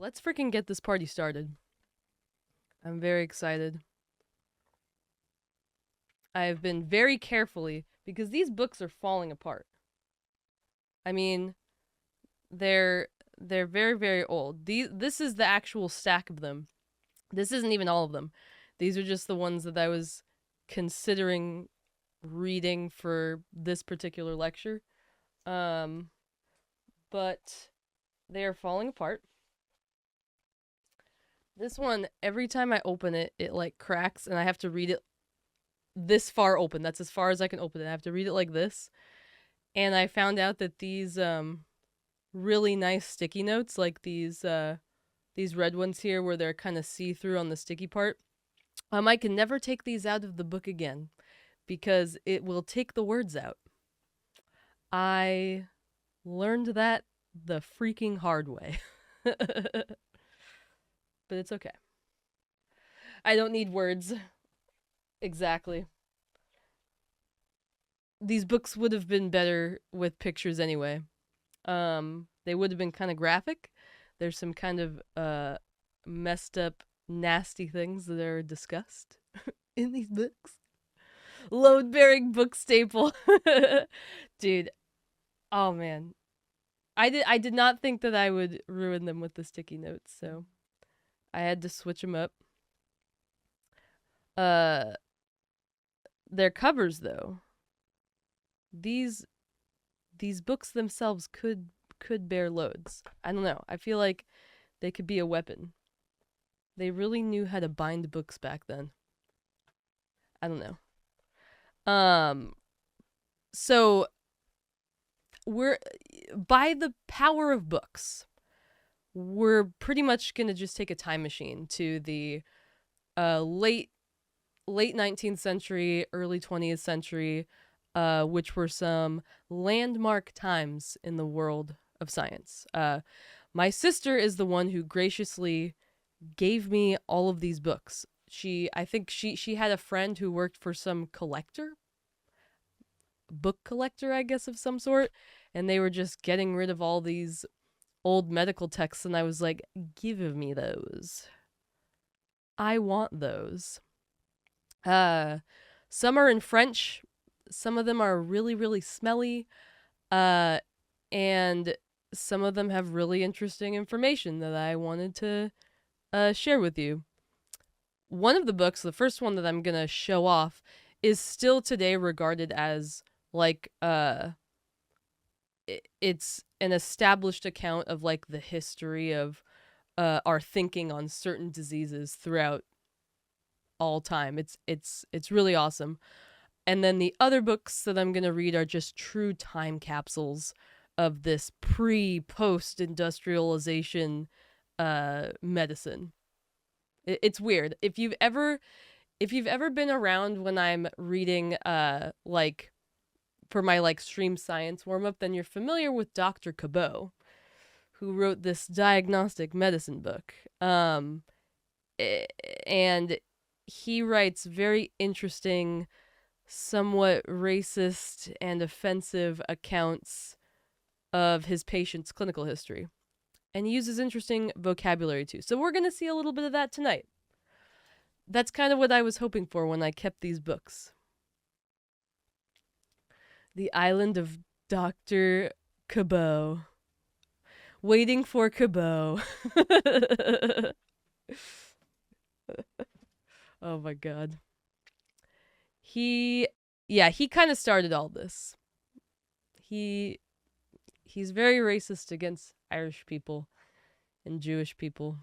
Let's freaking get this party started. I'm very excited. I have been very carefully because these books are falling apart. I mean, they're they're very very old. This is the actual stack of them. This isn't even all of them. These are just the ones that I was considering reading for this particular lecture. Um but they are falling apart. This one, every time I open it, it like cracks and I have to read it this far open. That's as far as I can open it. I have to read it like this. And I found out that these really nice sticky notes, like these red ones here where they're kind of see-through on the sticky part, I can never take these out of the book again because it will take the words out. I learned that the freaking hard way. But it's okay. I don't need words. Exactly. These books would have been better with pictures anyway. They would have been kind of graphic. There's some kind of messed up, nasty things that are discussed in these books. Load bearing book staple. Dude, oh man. I did not think that I would ruin them with the sticky notes, so I had to switch them up. Uh their covers though. These these books themselves could bear loads. I don't know. I feel like they could be a weapon. They really knew how to bind books back then. I don't know. So we're by the power of books, we're pretty much gonna just take a time machine to the late 19th century, early 20th century, which were some landmark times in the world of science. My sister is the one who graciously gave me all of these books. I think she had a friend who worked for some book collector, I guess, of some sort, and they were just getting rid of all these old medical texts, and I was like, give me those. I want those. Some are in French. Some of them are really, really smelly. And some of them have really interesting information that I wanted to share with you. One of the books, the first one that I'm gonna show off, is still today regarded as like it's an established account of like the history of our thinking on certain diseases throughout all time. It's really awesome. And then the other books that I'm gonna read are just true time capsules of this post industrialization medicine. It's weird. If you've ever been around when I'm reading like for my like stream science warm up, then you're familiar with Dr. Cabot, who wrote this diagnostic medicine book. And he writes very interesting, somewhat racist and offensive accounts of his patient's clinical history. And he uses interesting vocabulary too. So we're going to see a little bit of that tonight. That's kind of what I was hoping for when I kept these books. The Island of Dr. Cabot. Waiting for Cabot. Oh my god. He kind of started all this. He's very racist against Irish people and Jewish people.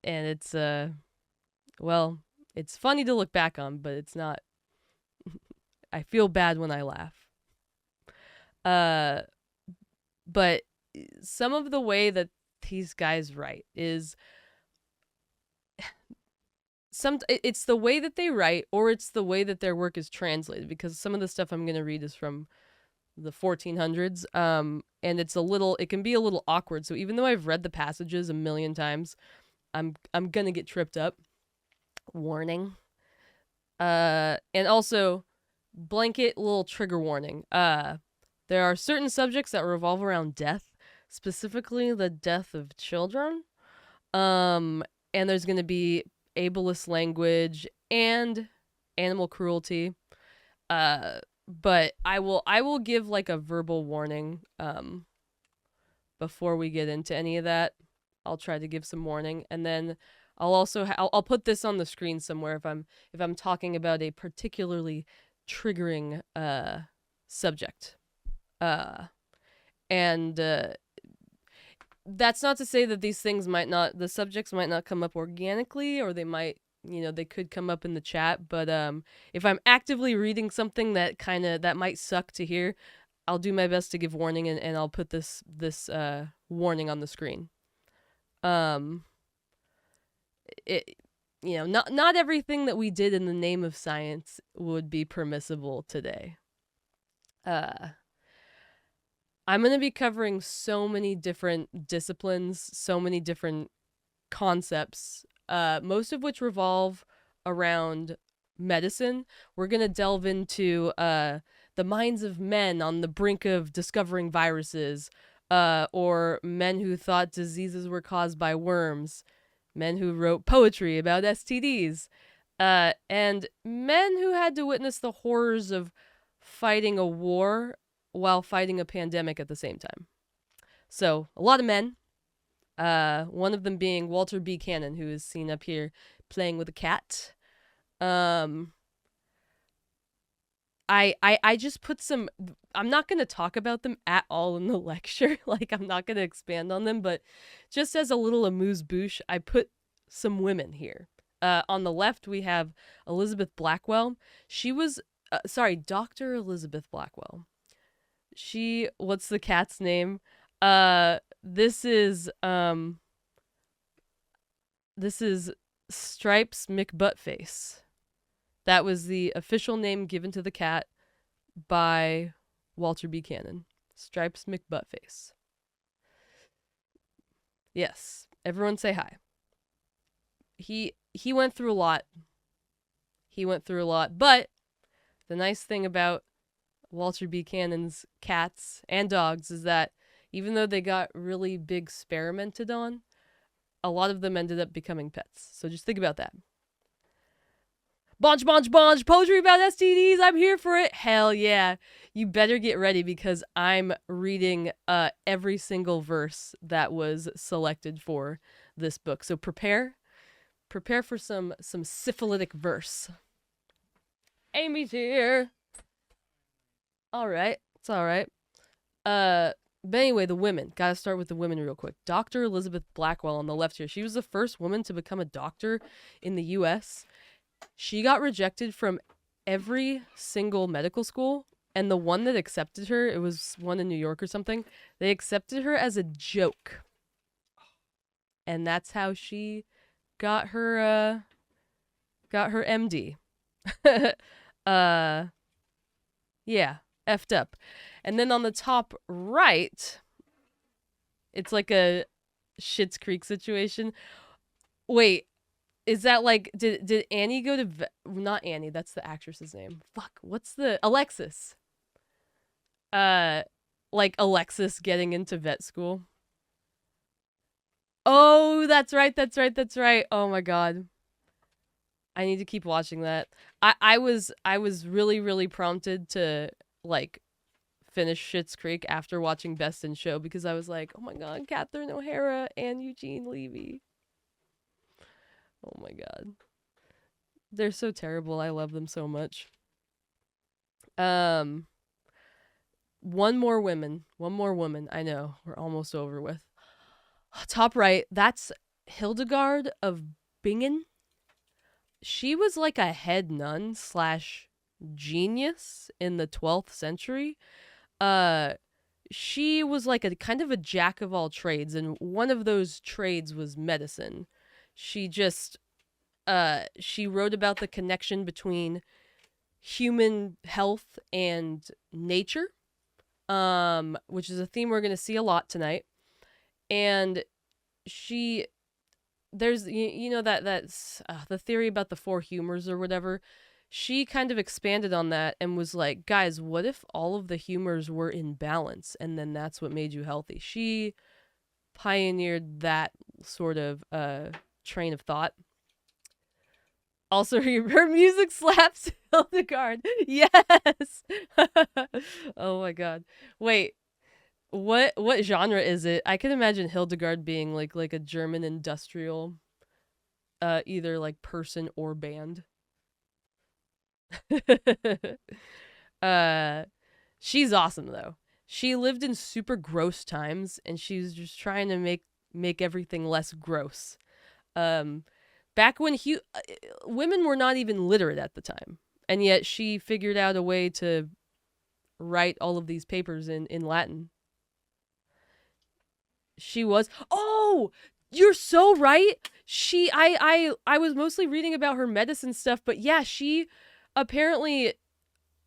And it's well, it's funny to look back on, but it's not. I feel bad when I laugh. But some of the way that these guys write is it's the way that they write, or it's the way that their work is translated, because some of the stuff I'm going to read is from the 1400s, and it can be a little awkward. So even though I've read the passages a million times, I'm going to get tripped up. Warning. And also blanket little trigger warning. There are certain subjects that revolve around death, specifically the death of children. Um, and there's going to be ableist language and animal cruelty. But I will give like a verbal warning before we get into any of that. I'll try to give some warning, and then I'll also I'll put this on the screen somewhere if I'm talking about a particularly triggering subject. Uh and That's not to say that these things might not the subjects might not come up organically, or they might, they could come up in the chat, but if I'm actively reading something that might suck to hear, I'll do my best to give warning, and I'll put this warning on the screen. It not everything that we did in the name of science would be permissible today. I'm going to be covering so many different disciplines, so many different concepts, most of which revolve around medicine. We're going to delve into the minds of men on the brink of discovering viruses, or men who thought diseases were caused by worms, men who wrote poetry about STDs, and men who had to witness the horrors of fighting a war while fighting a pandemic at the same time. So, a lot of men. One of them being Walter B. Cannon, who is seen up here playing with a cat. I just put some. I'm not going to talk about them at all in the lecture. Like, I'm not going to expand on them, but just as a little amuse-bouche, I put some women here. On the left, we have Elizabeth Blackwell. She was, Dr. Elizabeth Blackwell. What's the cat's name? This is Stripes McButtface. That was the official name given to the cat by Walter B. Cannon. Stripes McButtface. Yes, everyone say hi. He went through a lot. But the nice thing about Walter B. Cannon's cats and dogs is that even though they got really big experimented on, a lot of them ended up becoming pets. So just think about that. Bonch, poetry about STDs, I'm here for it. Hell yeah. You better get ready, because I'm reading every single verse that was selected for this book. So prepare for some syphilitic verse. Amy's here. Alright, it's alright. But anyway, the women. Gotta start with the women real quick. Dr. Elizabeth Blackwell on the left here. She was the first woman to become a doctor in the US. She got rejected from every single medical school, and the one that accepted her, it was one in New York or something, they accepted her as a joke. And that's how she got her MD. Yeah. Effed up. And then on the top right, it's like a Schitt's Creek situation. Wait, is that like, did Annie go to not Annie, that's the actress's name. Fuck, what's the Alexis? Like Alexis getting into vet school. Oh, that's right. Oh my god. I need to keep watching that. I was really, really prompted to like finish Schitt's Creek after watching Best in Show, because I was like, oh my god, Catherine O'Hara and Eugene Levy. Oh my god. They're so terrible. I love them so much. One more woman. I know. We're almost over with. Top right, that's Hildegard of Bingen. She was like a head nun / genius in the 12th century. She was like a kind of a jack of all trades, and one of those trades was medicine. She wrote about the connection between human health and nature, which is a theme we're going to see a lot tonight. And there's that's the theory about the four humors or whatever. she kind of expanded on that and was like, guys, what if all of the humors were in balance and then that's what made you healthy? She pioneered that sort of train of thought. Also, her music slaps. Hildegard. Yes. Oh my god. Wait, what genre is it? I can imagine Hildegard being like a German industrial either like person or band. uh she's awesome though. She lived in super gross times and she's just trying to make everything less gross. Um back when women were not even literate at the time. And yet she figured out a way to write all of these papers in Latin. She was. Oh, you're so right. I was mostly reading about her medicine stuff, but yeah, she apparently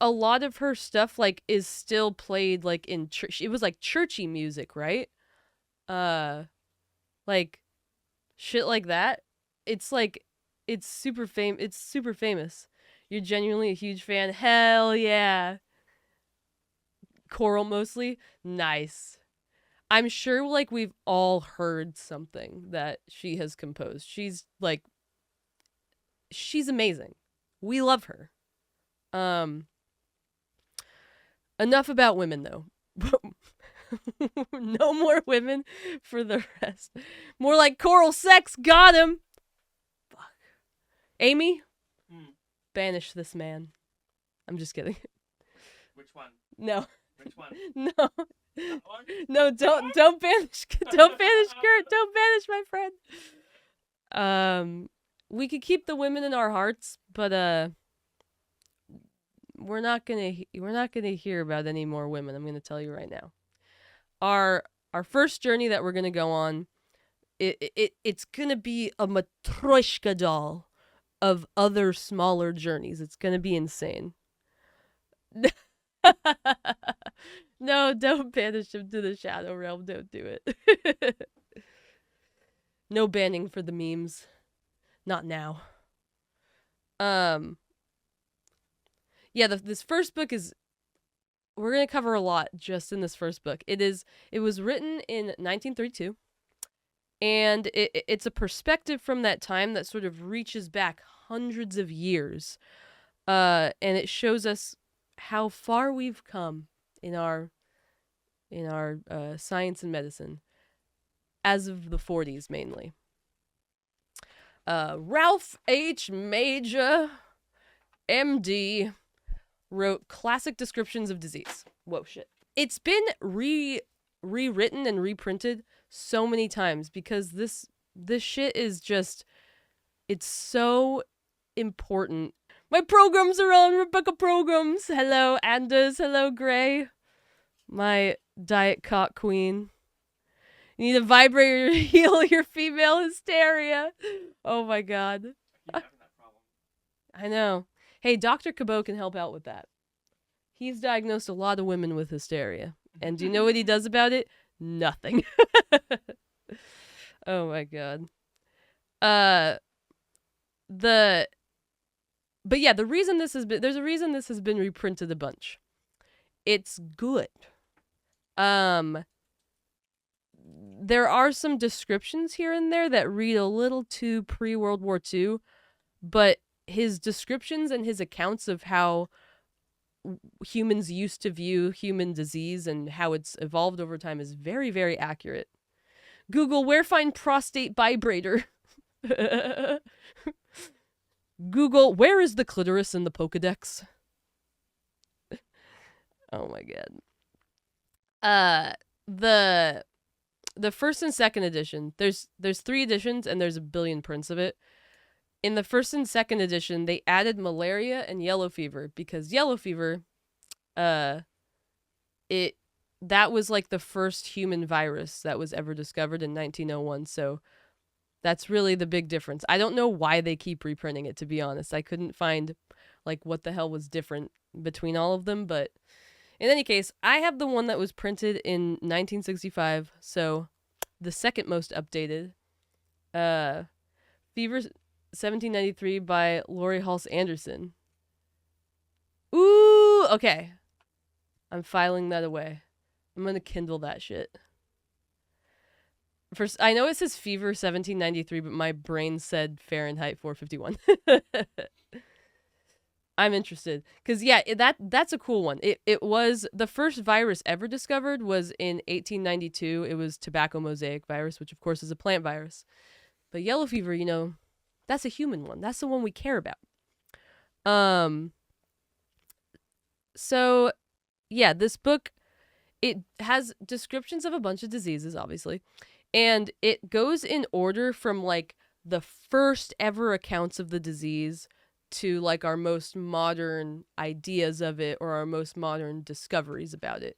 a lot of her stuff like is still played like in church. It was like churchy music, right? Uh like shit like that. It's like it's super famous. You're genuinely a huge fan. Hell yeah. Choral mostly. Nice. I'm sure like we've all heard something that she has composed. She's amazing. We love her. Enough about women though. No more women for the rest. More like choral sex. Got him. Fuck. Amy, banish this man. I'm just kidding. Which one? No. Which one? No. No, don't banish Kurt. Don't banish my friend. We could keep the women in our hearts, but we're not gonna hear about any more women. I'm gonna tell you right now. Our first journey that we're gonna go on, it's gonna be a Matryoshka doll of other smaller journeys. It's gonna be insane. No, don't banish him to the Shadow Realm. Don't do it. No banning for the memes. Not now. Yeah, this first book is we're going to cover a lot just in this first book. It was written in 1932 and it's a perspective from that time that sort of reaches back hundreds of years. And it shows us how far we've come in our science and medicine as of the 40s mainly. Ralph H. Major, MD, wrote classic descriptions of disease. Whoa, shit. It's been rewritten and reprinted so many times because this shit is just, it's so important. My programs are on, Rebecca Programs. Hello, Anders. Hello, Gray. My diet cock queen. You need a vibrator to heal your female hysteria. Oh my god. You're having that problem. I know. Hey, Dr. Cabot can help out with that. He's diagnosed a lot of women with hysteria. And do you know what he does about it? Nothing. Oh my god. But yeah, there's a reason this has been reprinted a bunch. It's good. There are some descriptions here and there that read a little too pre-World War II, but his descriptions and his accounts of how humans used to view human disease and how it's evolved over time is very, very accurate. Google, where find prostate vibrator? Google, where is the clitoris in the Pokedex? Oh my god. The first and second edition, there's 3 editions and there's a billion prints of it. In the first and second edition, they added malaria and yellow fever because yellow fever, that was like the first human virus that was ever discovered in 1901. So that's really the big difference. I don't know why they keep reprinting it, to be honest. I couldn't find like what the hell was different between all of them, but in any case, I have the one that was printed in 1965, so the second most updated. Fever 1793 by Laurie Halse Anderson. Ooh, okay. I'm filing that away. I'm gonna Kindle that shit. First, I know it says Fever 1793, but my brain said Fahrenheit 451. I'm interested because yeah, that's a cool one. It was the first virus ever discovered was in 1892. It was tobacco mosaic virus, which of course is a plant virus. But yellow fever, that's a human one. That's the one we care about. So yeah, this book, it has descriptions of a bunch of diseases, obviously, and it goes in order from like the first ever accounts of the disease to like our most modern ideas of it or our most modern discoveries about it.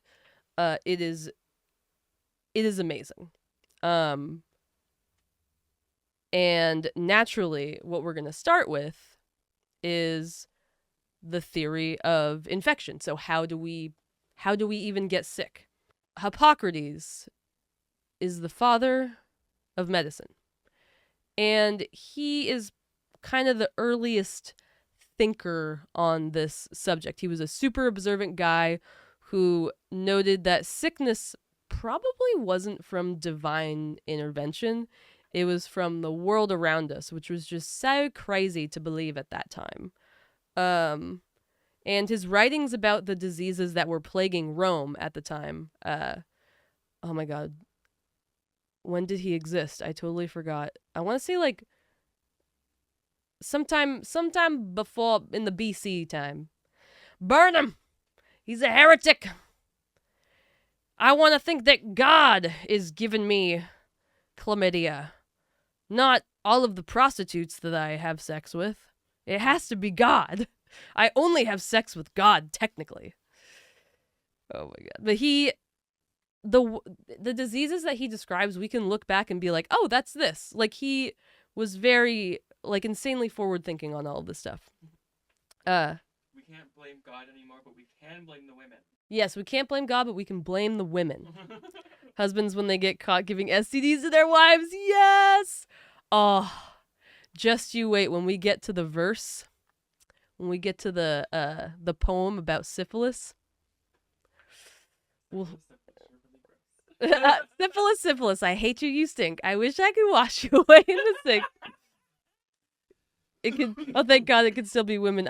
It is amazing. And naturally, what we're going to start with is the theory of infection. So how do we even get sick? Hippocrates is the father of medicine. And he is kind of the earliest thinker on this subject. He was a super observant guy who noted that sickness probably wasn't from divine intervention. It was from the world around us, which was just so crazy to believe at that time. And his writings about the diseases that were plaguing Rome at the time, oh my god, when did he exist? I totally forgot. I want to say like sometime before in the BC time. Burn him! He's a heretic! I want to think that God is giving me chlamydia, not all of the prostitutes that I have sex with. It has to be God. I only have sex with God, technically. Oh my god. But the diseases that he describes, we can look back and be like, oh, that's this. Like, he was very, like, insanely forward-thinking on all of this stuff. We can't blame God anymore, but we can blame the women. Yes, we can't blame God, but we can blame the women. Husbands when they get caught giving STDs to their wives. Yes! Oh, just you wait when we get to the verse. When we get to the poem about syphilis. We'll... syphilis, I hate you, you stink. I wish I could wash you away in the sink. It could. Oh, thank God, it could still be women.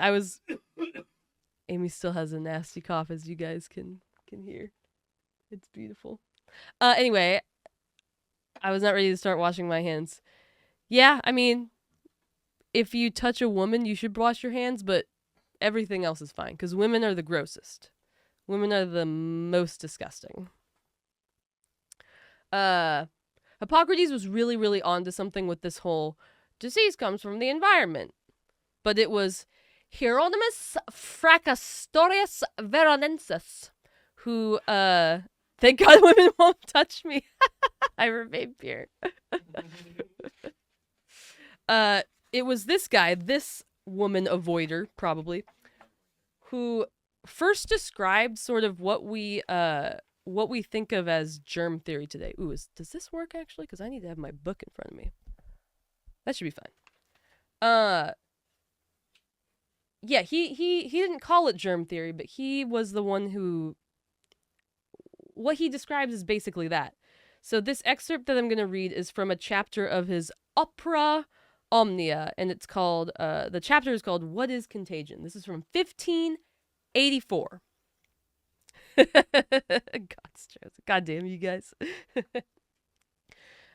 Amy still has a nasty cough, as you guys can hear. It's beautiful. Anyway, I was not ready to start washing my hands. Yeah, I mean, if you touch a woman, you should wash your hands, but everything else is fine, because women are the grossest. Women are the most disgusting. Hippocrates was really, really onto something with this whole disease comes from the environment. But it was Hieronymus Fracastorius Veronensis, who, thank God women won't touch me. I remain pure. It was this guy, this woman avoider, probably, who first described sort of what we think of as germ theory today. Ooh, does this work actually? Because I need to have my book in front of me. That should be fine. Yeah, he didn't call it germ theory, but he was the one who... What he describes is basically that. So this excerpt that I'm going to read is from a chapter of his Opera Omnia, and it's called, the chapter is called What is Contagion? This is from 1584. God damn you guys.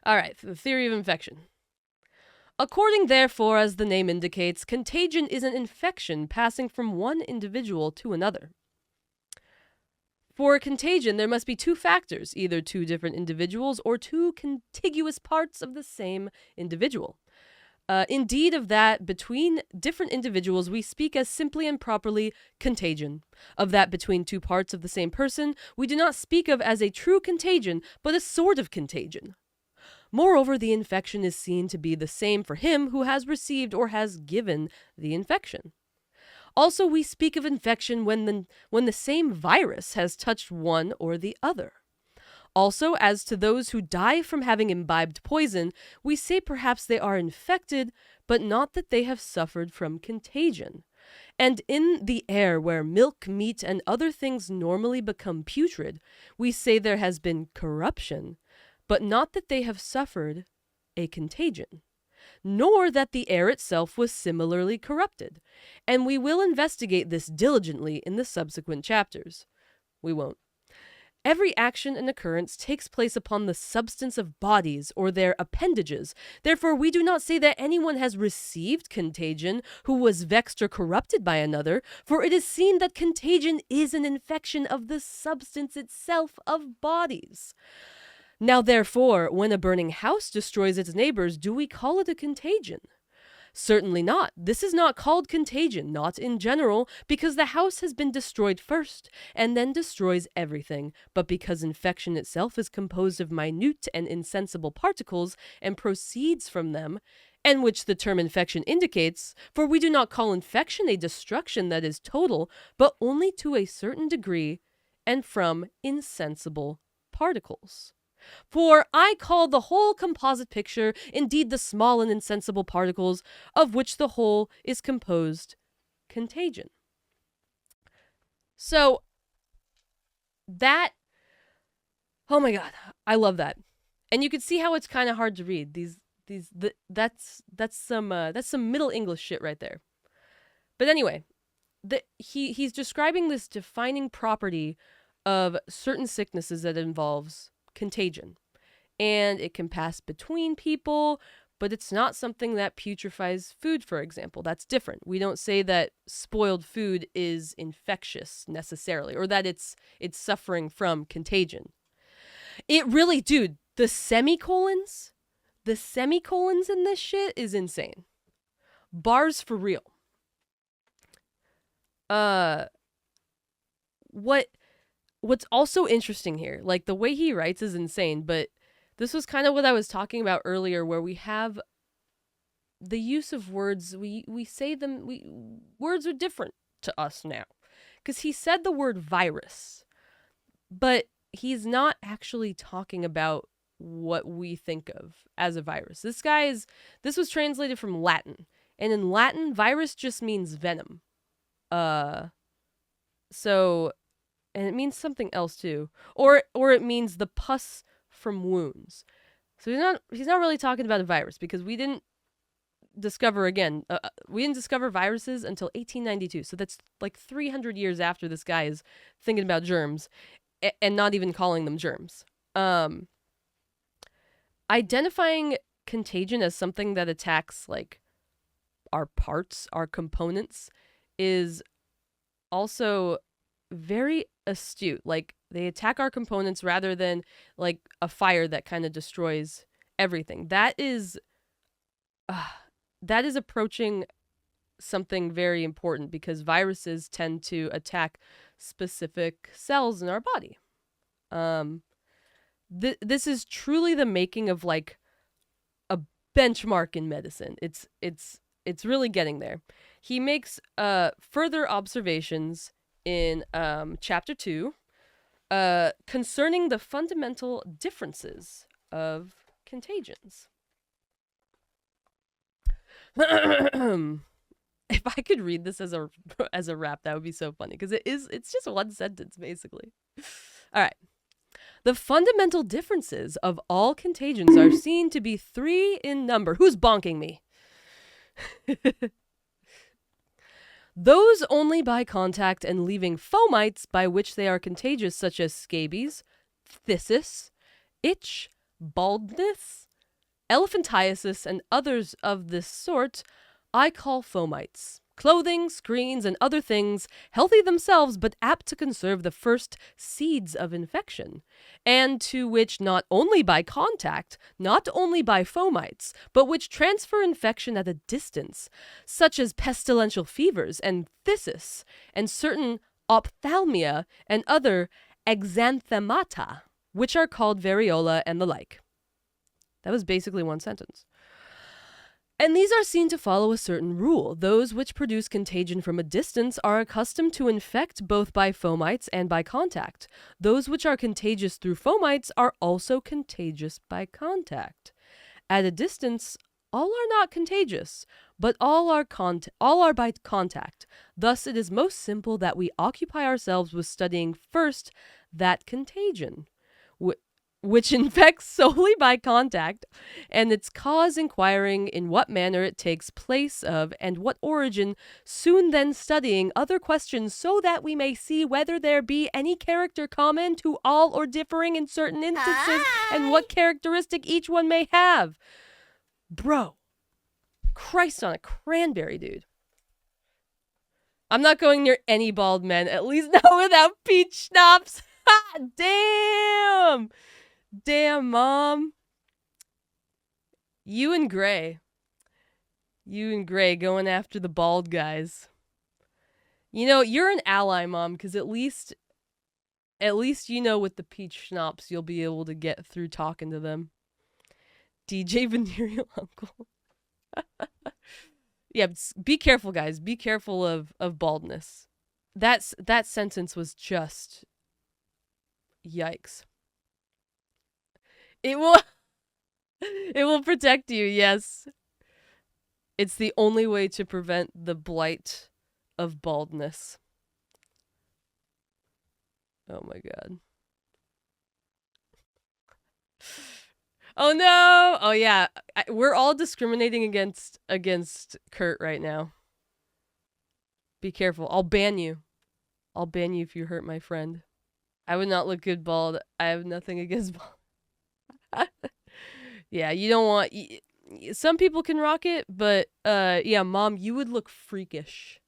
All right, the theory of infection. According, therefore, as the name indicates, contagion is an infection passing from one individual to another. For a contagion, there must be two factors, either two different individuals or two contiguous parts of the same individual. Indeed, of that between different individuals, we speak as simply and properly contagion. Of that between two parts of the same person, we do not speak of as a true contagion, but a sort of contagion. Moreover, the infection is seen to be the same for him who has received or has given the infection. Also, we speak of infection when the same virus has touched one or the other. Also, as to those who die from having imbibed poison, we say perhaps they are infected, but not that they have suffered from contagion. And in the air where milk, meat, and other things normally become putrid, we say there has been corruption, but not that they have suffered a contagion, nor that the air itself was similarly corrupted. And we will investigate this diligently in the subsequent chapters. We won't. Every action and occurrence takes place upon the substance of bodies or their appendages. Therefore, we do not say that anyone has received contagion who was vexed or corrupted by another, for it is seen that contagion is an infection of the substance itself of bodies. Now, therefore, when a burning house destroys its neighbors, do we call it a contagion? Certainly not. This is not called contagion, not in general, because the house has been destroyed first, and then destroys everything, but because infection itself is composed of minute and insensible particles, and proceeds from them, and which the term infection indicates, for we do not call infection a destruction that is total, but only to a certain degree, and from insensible particles. For I call the whole composite picture, indeed the small and insensible particles, of which the whole is composed, contagion. So, that, oh my god, I love that. And you can see how it's kind of hard to read. That's some Middle English shit right there. But anyway, he's describing this defining property of certain sicknesses that involves contagion, and it can pass between people, but it's not something that putrefies food, for example. That's different. We don't say that spoiled food is infectious necessarily, or that it's suffering from contagion. It really, dude, the semicolons in this shit is insane. Bars for real. What's also interesting here, like the way he writes is insane, but this was kind of what I was talking about earlier, where we have the use of words, we say them, words are different to us now. Because he said the word virus, but he's not actually talking about what we think of as a virus. This was translated from Latin, and in Latin, virus just means venom. And it means something else too, or it means the pus from wounds. So he's not really talking about a virus, because we didn't discover viruses until 1892. So that's like 300 years after this guy is thinking about germs, and not even calling them germs. Identifying contagion as something that attacks like our parts, our components, is also very astute. Like, they attack our components rather than like a fire that kind of destroys everything. That is approaching something very important, because viruses tend to attack specific cells in our body. This is truly the making of like a benchmark in medicine. It's really getting there. He makes further observations in chapter 2 concerning the fundamental differences of contagions. If I could read this as a rap, that would be so funny, because it's just one sentence basically. All right. The fundamental differences of all contagions are seen to be 3 in number. Who's bonking me? Those only by contact and leaving fomites by which they are contagious, such as scabies, phthisis, itch, baldness, elephantiasis, and others of this sort, I call fomites. Clothing, screens, and other things, healthy themselves but apt to conserve the first seeds of infection, and to which not only by contact, not only by fomites, but which transfer infection at a distance, such as pestilential fevers and phthisis, and certain ophthalmia and other exanthemata, which are called variola and the like. That was basically one sentence. And these are seen to follow a certain rule. Those which produce contagion from a distance are accustomed to infect both by fomites and by contact. Those which are contagious through fomites are also contagious by contact. At a distance, All are not contagious, but all are by contact. Thus, it is most simple that we occupy ourselves with studying first that contagion, which infects solely by contact, and its cause inquiring in what manner it takes place of and what origin, soon then studying other questions so that we may see whether there be any character common to all or differing in certain instances, and what characteristic each one may have. Bro, Christ on a cranberry, dude. I'm not going near any bald men, at least not without peach schnapps. Damn! Damn, Mom. You and Gray going after the bald guys. You know, you're an ally, Mom, because at least you know with the peach schnapps you'll be able to get through talking to them. DJ Venereal Uncle. Yeah, be careful, guys. Be careful of baldness. That sentence was just yikes. It will protect you, yes. It's the only way to prevent the blight of baldness. Oh my god. Oh no! Oh yeah, we're all discriminating against Kurt right now. Be careful. I'll ban you. I'll ban you if you hurt my friend. I would not look good bald. I have nothing against bald. Yeah, you don't want... Some people can rock it, but yeah, Mom, you would look freakish.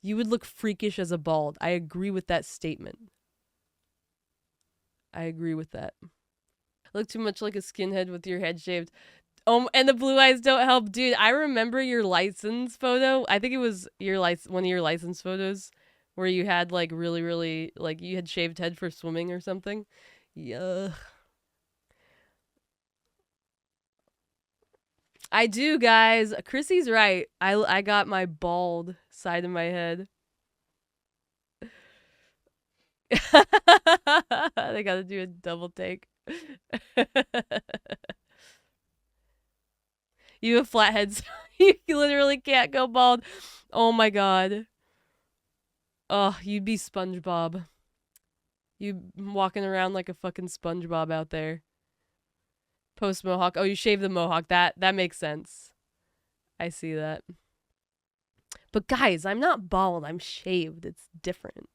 You would look freakish as a bald. I agree with that statement. I agree with that. Look too much like a skinhead with your head shaved. Oh, and the blue eyes don't help. Dude, I remember your license photo. I think it was one of your license photos where you had like really, really, like you had shaved head for swimming or something. Yuck. I do, guys. Chrissy's right. I got my bald side of my head. They gotta do a double take. You have flatheads. You literally can't go bald. Oh my god. Oh, you'd be SpongeBob. You walking around like a fucking SpongeBob out there. Post mohawk. Oh, you shave the mohawk. That makes sense. I see that. But guys, I'm not bald. I'm shaved. It's different.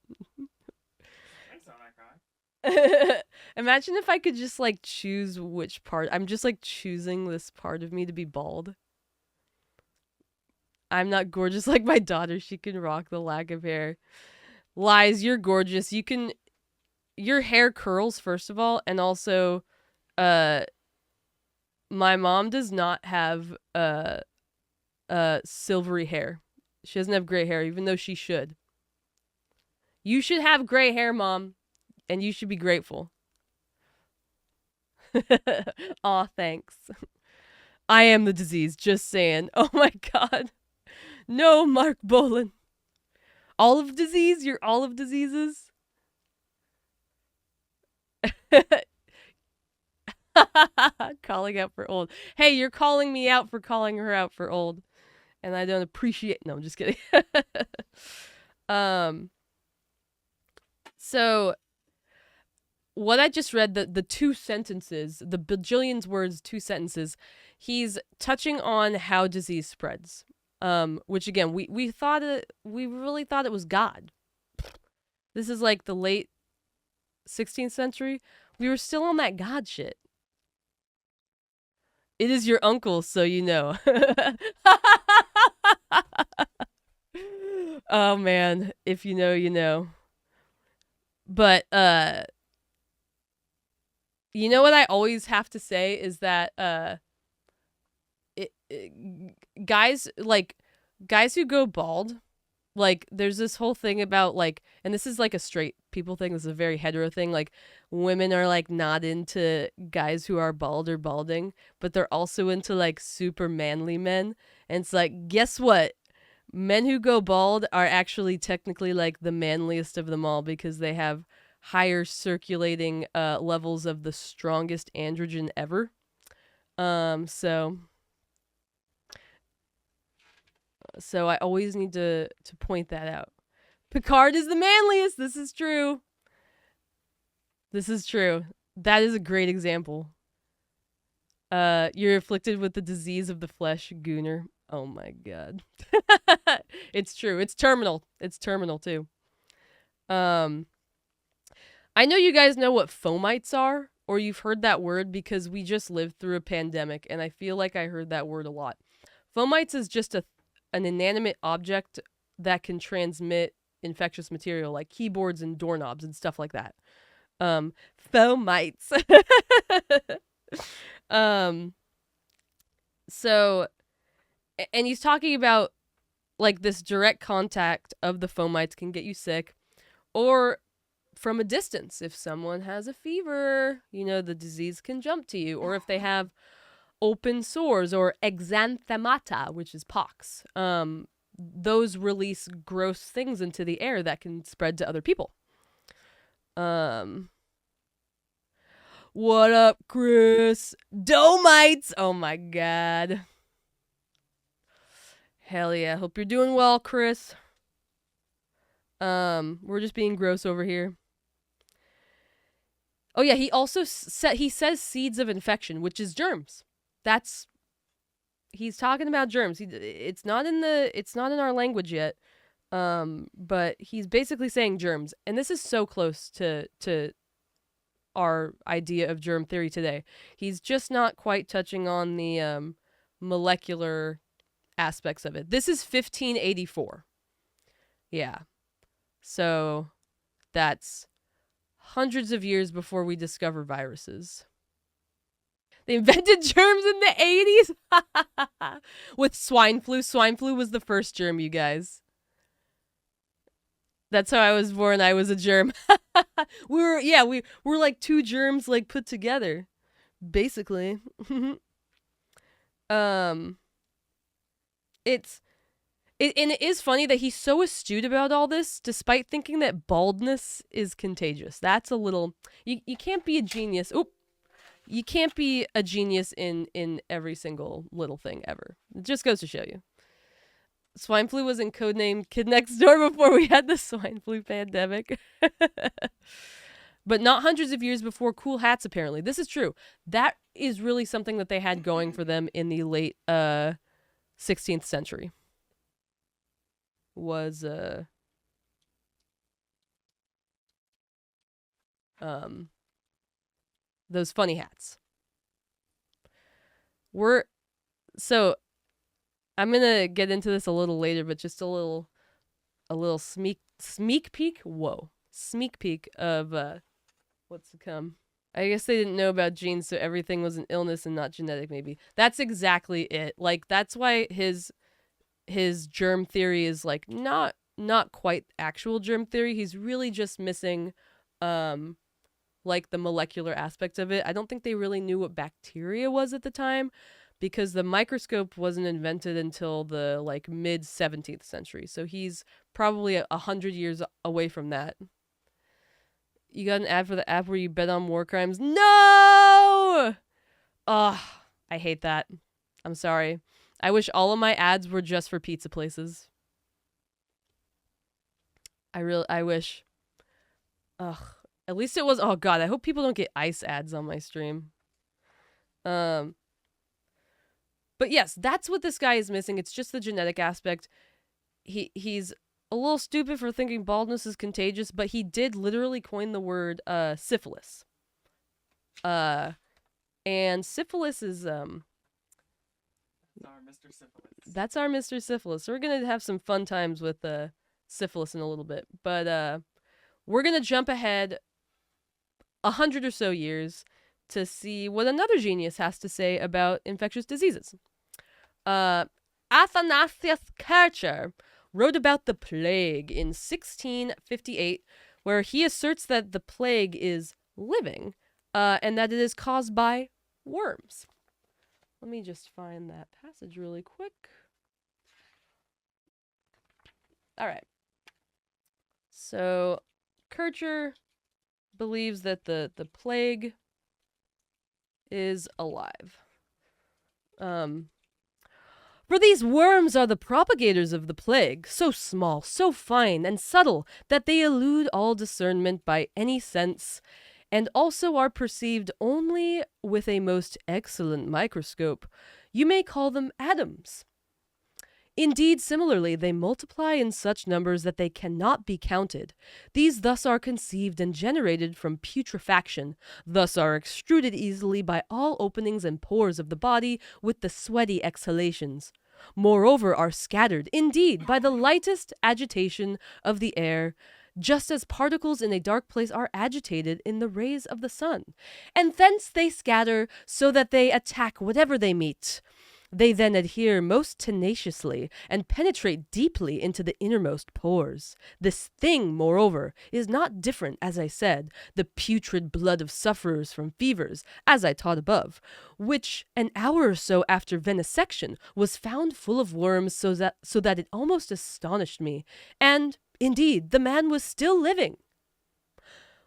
Imagine if I could just like choose which part. I'm just like choosing this part of me to be bald. I'm not gorgeous like my daughter. She can rock the lack of hair. Lies, you're gorgeous. Your hair curls, first of all, and also my mom does not have silvery hair. She doesn't have gray hair, even though she should. You should have gray hair, Mom. And you should be grateful. Aw, thanks. I am the disease, just saying. Oh my god. No, Mark Bolan. All of disease? You're all of diseases? Calling out for old. Hey, you're calling me out for calling her out for old. And I don't appreciate... No, I'm just kidding. So... What I just read, the two sentences, the bajillions words, two sentences, he's touching on how disease spreads. Which again, we really thought it was God. This is like the late 16th century. We were still on that God shit. It is your uncle, so you know. Oh man, if you know, you know. But you know what I always have to say is that guys who go bald, like there's this whole thing about like, and this is like a straight people thing, this is a very hetero thing, like women are like not into guys who are bald or balding, but they're also into like super manly men. And it's like, guess what? Men who go bald are actually technically like the manliest of them all because they have higher circulating levels of the strongest androgen ever. So So I always need to point that out. Picard is the manliest. This is true. This is true. That is a great example. You're afflicted with the disease of the flesh, Gooner. Oh my god. It's true. It's terminal. It's terminal too. I know you guys know what fomites are, or you've heard that word because we just lived through a pandemic, and I feel like I heard that word a lot. Fomites is just an inanimate object that can transmit infectious material, like keyboards and doorknobs and stuff like that. Fomites. So, and he's talking about like this direct contact of the fomites can get you sick, or from a distance, if someone has a fever, you know, the disease can jump to you, or if they have open sores or exanthemata, which is pox. Those release gross things into the air that can spread to other people. What up, Chris? Domites! Oh my god. Hell yeah. Hope you're doing well, Chris. We're just being gross over here. Oh yeah, he also he says seeds of infection, which is germs. He's talking about germs. It's not in our language yet. But he's basically saying germs, and this is so close to our idea of germ theory today. He's just not quite touching on the molecular aspects of it. This is 1584. Yeah. So that's hundreds of years before we discover viruses. They invented germs in the 80s with swine flu. Swine flu was the first germ, you guys. That's how I was born. I was a germ. we were like two germs like put together, basically. It is funny that he's so astute about all this, despite thinking that baldness is contagious. That's a little. You can't be a genius. Oop. You can't be a genius in every single little thing ever. It just goes to show you. Swine flu was in codename Kid Next Door before we had the swine flu pandemic. But not hundreds of years before cool hats, apparently. This is true. That is really something that they had going for them in the late 16th century. Was those funny hats. I'm gonna get into this a little later, but just a little sneak peek. Whoa, sneak peek of what's to come. I guess they didn't know about genes, so everything was an illness and not genetic. Maybe that's exactly it. Like that's why his germ theory is like not quite actual germ theory. He's really just missing like the molecular aspect of it. I don't think they really knew what bacteria was at the time, because the microscope wasn't invented until the like mid 17th century. So he's probably 100 years away from that. You got an ad for the app where you bet on war crimes? No! Ugh, I hate that. I'm sorry. I wish all of my ads were just for pizza places. I wish. Ugh. At least it was. Oh god, I hope people don't get ice ads on my stream. But yes, that's what this guy is missing. It's just the genetic aspect. He's a little stupid for thinking baldness is contagious, but he did literally coin the word syphilis. And syphilis is That's our Mr. Syphilis. That's our Mr. Syphilis. So we're gonna have some fun times with syphilis in a little bit. But we're gonna jump ahead 100 or so years to see what another genius has to say about infectious diseases. Athanasius Kircher wrote about the plague in 1658, where he asserts that the plague is living, and that it is caused by worms. Let me just find that passage really quick. All right. So, Kircher believes that the plague is alive. For these worms are the propagators of the plague, so small, so fine and subtle that they elude all discernment by any sense, and also are perceived only with a most excellent microscope. You may call them atoms. Indeed, similarly, they multiply in such numbers that they cannot be counted. These thus are conceived and generated from putrefaction, thus are extruded easily by all openings and pores of the body with the sweaty exhalations. Moreover, are scattered, indeed, by the lightest agitation of the air, just as particles in a dark place are agitated in the rays of the sun. And thence they scatter, so that they attack whatever they meet. They then adhere most tenaciously and penetrate deeply into the innermost pores. This thing, moreover, is not different, as I said, the putrid blood of sufferers from fevers, as I taught above, which an hour or so after venesection was found full of worms, so that it almost astonished me. And, indeed, the man was still living.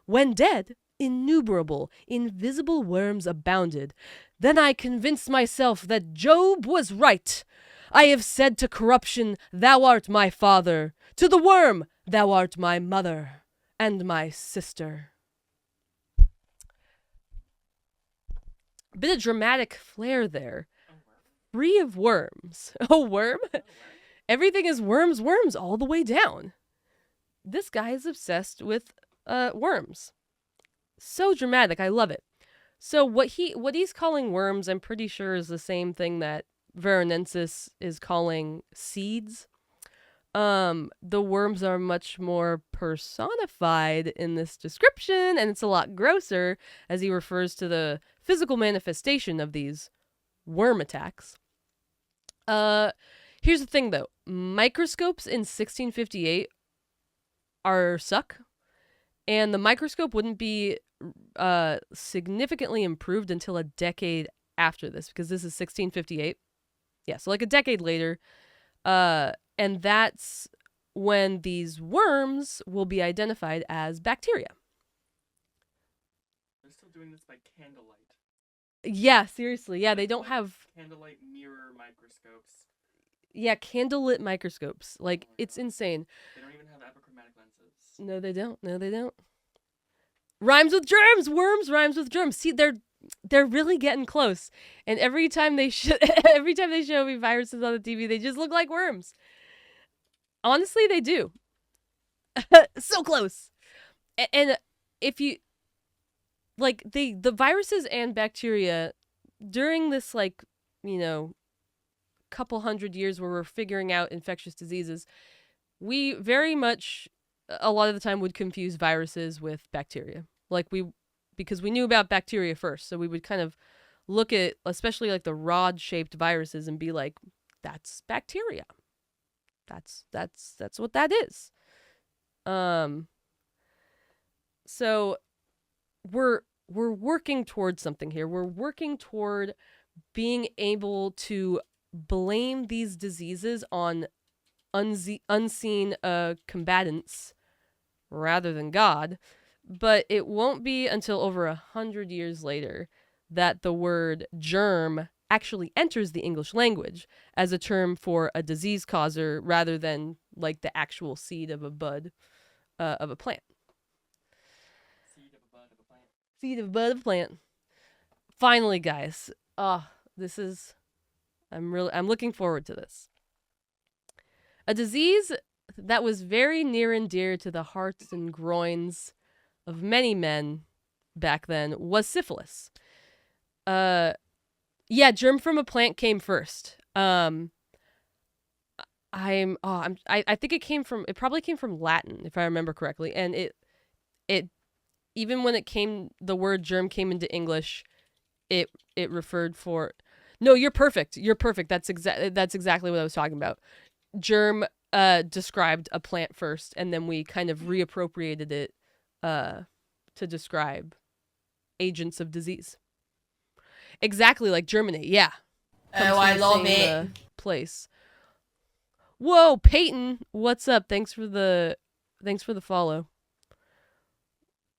When dead, innumerable, invisible worms abounded. Then I convinced myself that Job was right. I have said to corruption, thou art my father, to the worm, thou art my mother and my sister. A bit of dramatic flair there. Free of worms. A worm? Everything is worms, worms, all the way down. This guy is obsessed with worms. So dramatic. I love it. So what he's calling worms, I'm pretty sure, is the same thing that Veronensis is calling seeds. The worms are much more personified in this description, and it's a lot grosser as he refers to the physical manifestation of these worm attacks. Here's the thing, though. Microscopes in 1658 suck, and the microscope wouldn't be significantly improved until a decade after this, because this is 1658. Yeah, so like a decade later. And that's when these worms will be identified as bacteria. They're still doing this by candlelight. Yeah, seriously. Yeah, they don't have... Candlelight mirror microscopes. Yeah, candlelit microscopes. Like, it's insane. They don't even have apochromatic lenses. No, they don't. No, they don't. Rhymes with germs! Worms rhymes with germs. See, they're really getting close. And every time they show me viruses on the TV, they just look like worms. Honestly, they do. So close. And if you like the viruses and bacteria during this, like, you know, couple hundred years where we're figuring out infectious diseases, we very much a lot of the time would confuse viruses with bacteria. Because we knew about bacteria first, so we would kind of look at, especially like the rod-shaped viruses, and be like, that's bacteria. That's what that is. So we're working towards something here. We're working toward being able to blame these diseases on unseen combatants rather than God. But it won't be until over 100 years later that the word germ actually enters the English language as a term for a disease causer rather than like the actual seed of a bud of a plant. Seed of a bud of a plant. Seed of a bud of a plant. Finally, guys. I'm looking forward to this. A disease that was very near and dear to the hearts and groins of many men back then was syphilis. Yeah, germ from a plant came first. I think it probably came from Latin, if I remember correctly. And it even when the word germ came into English, it referred for... No, you're perfect. You're perfect. That's exactly what I was talking about. Germ described a plant first, and then we kind of reappropriated it to describe agents of disease. Exactly like germinate, yeah. Oh, I love it. Place. Whoa, Peyton, what's up? Thanks for the follow.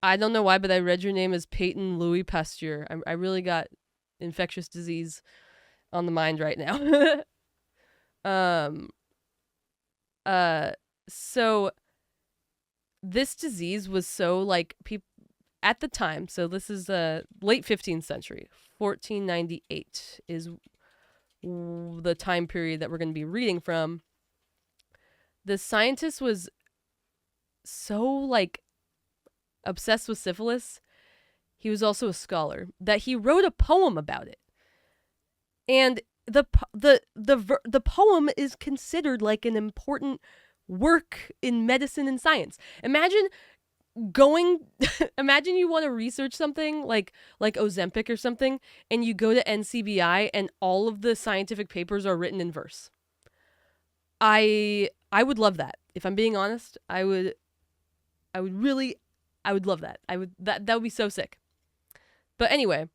I don't know why, but I read your name as Peyton Louis Pasteur. I really got infectious disease on the mind right now. Um. So this disease was so like people at the time. So this is late 15th century. 1498 is the time period that we're going to be reading from. The scientist was so like obsessed with syphilis. He was also a scholar that he wrote a poem about it. And the poem is considered like an important work in medicine and science. Imagine imagine you want to research something like Ozempic or something, and you go to NCBI and all of the scientific papers are written in verse. I would love that. If I'm being honest, I would love that. That would be so sick. But anyway,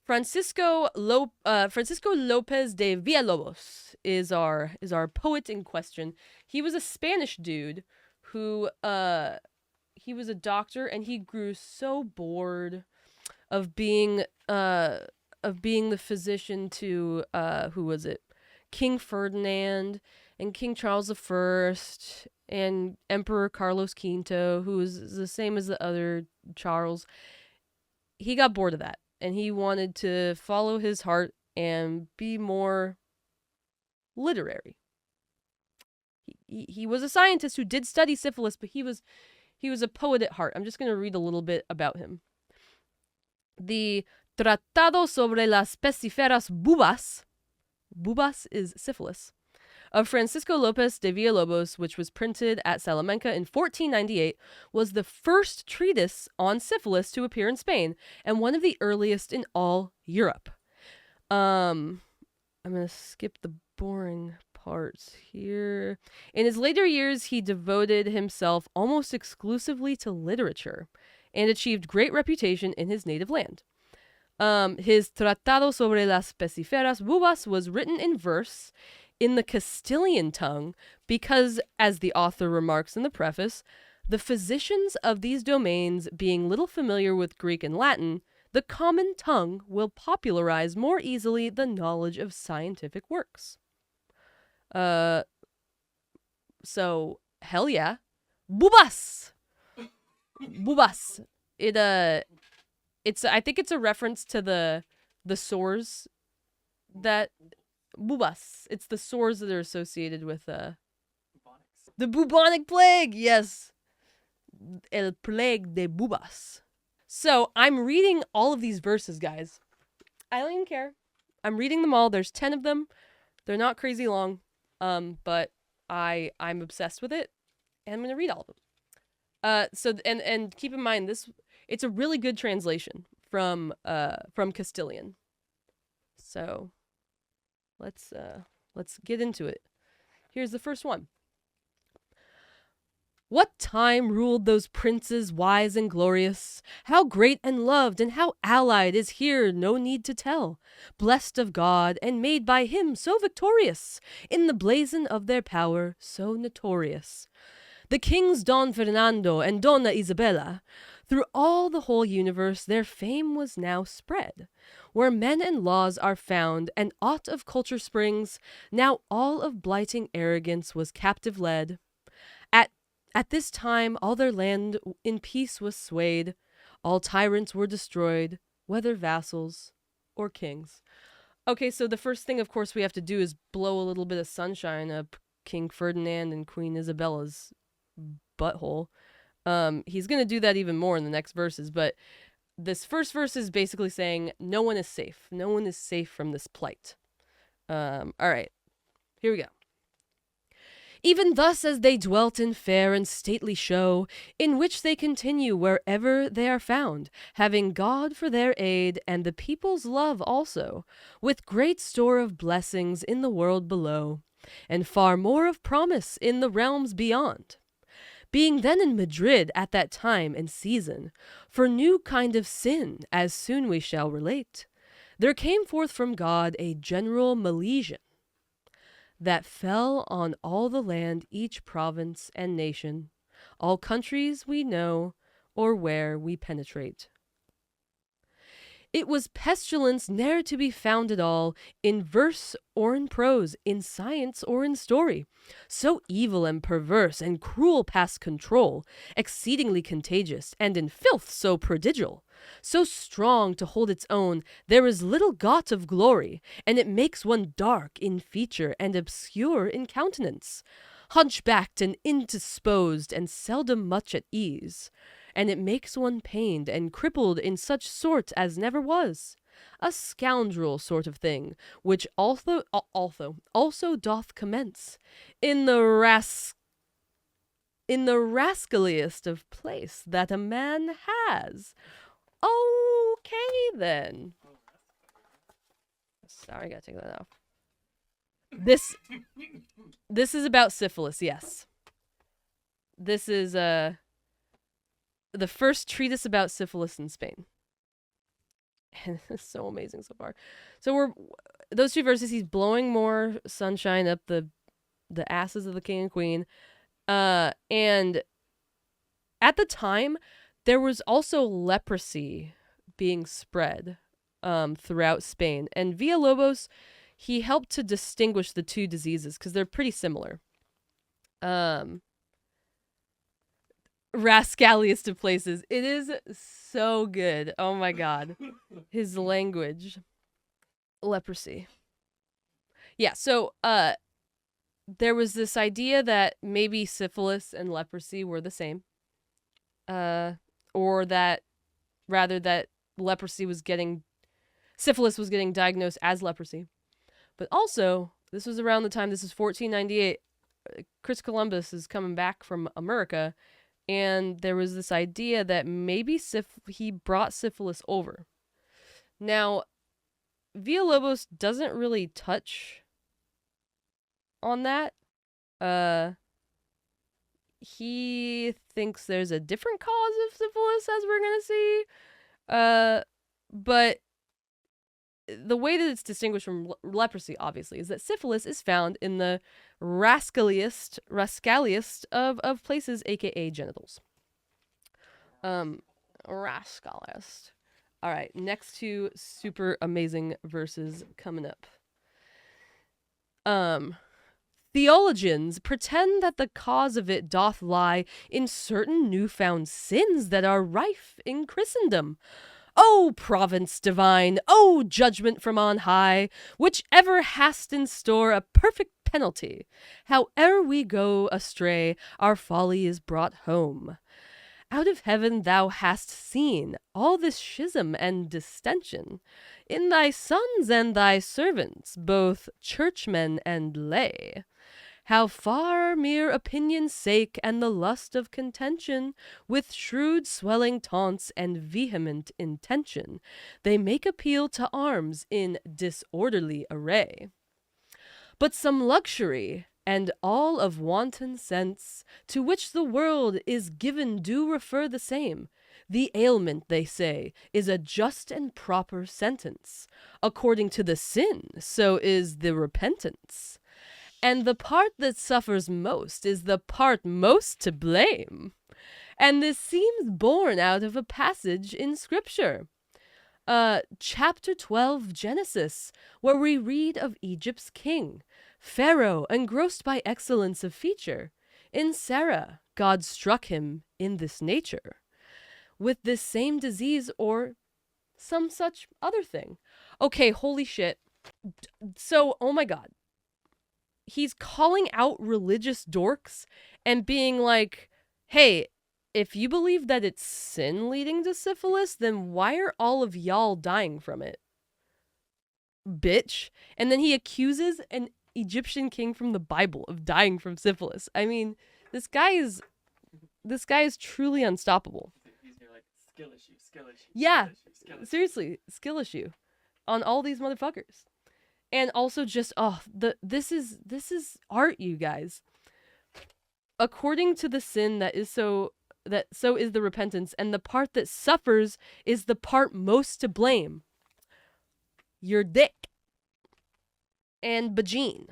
Francisco Lopez de Villalobos is our poet in question. He was a Spanish dude who he was a doctor, and he grew so bored of being the physician to who was it? King Ferdinand and King Charles I and Emperor Carlos V, who was the same as the other Charles. He got bored of that, and he wanted to follow his heart and be more literary. He was a scientist who did study syphilis, but he was a poet at heart. I'm just going to read a little bit about him. The Tratado sobre las Pestiferas Bubas is syphilis, of Francisco Lopez de Villalobos, which was printed at Salamanca in 1498, was the first treatise on syphilis to appear in Spain, and one of the earliest in all Europe. I'm going to skip the boring parts here. In his later years, he devoted himself almost exclusively to literature and achieved great reputation in his native land. His Tratado sobre las Pestiferas Bubas was written in verse in the Castilian tongue because, as the author remarks in the preface, the physicians of these domains being little familiar with Greek and Latin, the common tongue will popularize more easily the knowledge of scientific works. So hell yeah, Bubas. It's I think it's a reference to the sores that Bubas. It's the sores that are associated with the bubonic plague. Yes, el plague de Bubas. So I'm reading all of these verses, guys. I don't even care. I'm reading them all. There's 10 of them. They're not crazy long, but I'm obsessed with it, and I'm gonna read all of them. So keep in mind it's a really good translation from Castilian. So let's get into it. Here's the first one. What time ruled those princes wise and glorious? How great and loved and how allied is here no need to tell. Blessed of God and made by him so victorious, in the blazon of their power so notorious. The kings Don Fernando and Donna Isabella, through all the whole universe their fame was now spread. Where men and laws are found, and aught of culture springs, now all of blighting arrogance was captive led. At this time all their land in peace was swayed, all tyrants were destroyed, whether vassals or kings. Okay, so the first thing, of course, we have to do is blow a little bit of sunshine up King Ferdinand and Queen Isabella's butthole. He's going to do that even more in the next verses, but this first verse is basically saying no one is safe. No one is safe from this plight. All right, here we go. Even thus as they dwelt in fair and stately show, in which they continue wherever they are found, having God for their aid and the people's love also, with great store of blessings in the world below, and far more of promise in the realms beyond. Being then in Madrid at that time and season, for new kind of sin, as soon we shall relate, there came forth from God a general malesion, that fell on all the land, each province and nation, all countries we know, or where we penetrate. It was pestilence ne'er to be found at all, in verse or in prose, in science or in story. So evil and perverse and cruel past control, exceedingly contagious, and in filth so prodigal. So strong to hold its own, there is little got of glory, and it makes one dark in feature and obscure in countenance, hunchbacked and indisposed, and seldom much at ease. And it makes one pained and crippled in such sort as never was. A scoundrel sort of thing, which also doth commence in the rascaliest of place that a man has. Okay then. Sorry, I gotta take that off. This is about syphilis, yes. This is the first treatise about syphilis in Spain. And it's so amazing so far. So those 2 verses, he's blowing more sunshine up the asses of the king and queen. And at the time, there was also leprosy being spread throughout Spain. And Villalobos, he helped to distinguish the 2 diseases because they're pretty similar. Rascaliest of places. It is so good. Oh my god. His language. Leprosy. Yeah, so there was this idea that maybe syphilis and leprosy were the same. Or that rather that syphilis was getting diagnosed as leprosy. But also, this was around the time, this is 1498, Chris Columbus is coming back from America. And there was this idea that maybe he brought syphilis over. Now, Villalobos doesn't really touch on that. He thinks there's a different cause of syphilis, as we're going to see. But the way that it's distinguished from leprosy, obviously, is that syphilis is found in the rascaliest of places, aka genitals. Rascaliest. All right, next 2 super amazing verses coming up. Theologians pretend that the cause of it doth lie in certain newfound sins that are rife in Christendom. O province divine, O judgment from on high, which ever hast in store a perfect penalty. Howe'er we go astray, our folly is brought home. Out of heaven thou hast seen all this schism and distension in thy sons and thy servants, both churchmen and lay. How far mere opinion's sake and the lust of contention, with shrewd swelling taunts and vehement intention, they make appeal to arms in disorderly array. But some luxury, and all of wanton sense, to which the world is given do refer the same. The ailment, they say, is a just and proper sentence. According to the sin, so is the repentance. And the part that suffers most is the part most to blame. And this seems born out of a passage in Scripture. Chapter 12, Genesis, where we read of Egypt's king, Pharaoh, engrossed by excellence of feature. In Sarah, God struck him in this nature, with this same disease or some such other thing. Okay, holy shit. So, oh my god. He's calling out religious dorks and being like, hey, if you believe that it's sin leading to syphilis, then why are all of y'all dying from it? Bitch. And then he accuses an Egyptian king from the Bible of dying from syphilis. I mean, this guy is truly unstoppable. He's like, skill issue. Yeah, skill issue. Seriously, skill issue on all these motherfuckers. And also just, this is art, you guys. According to the sin so is the repentance, and the part that suffers is the part most to blame. Your dick. And Bajeen.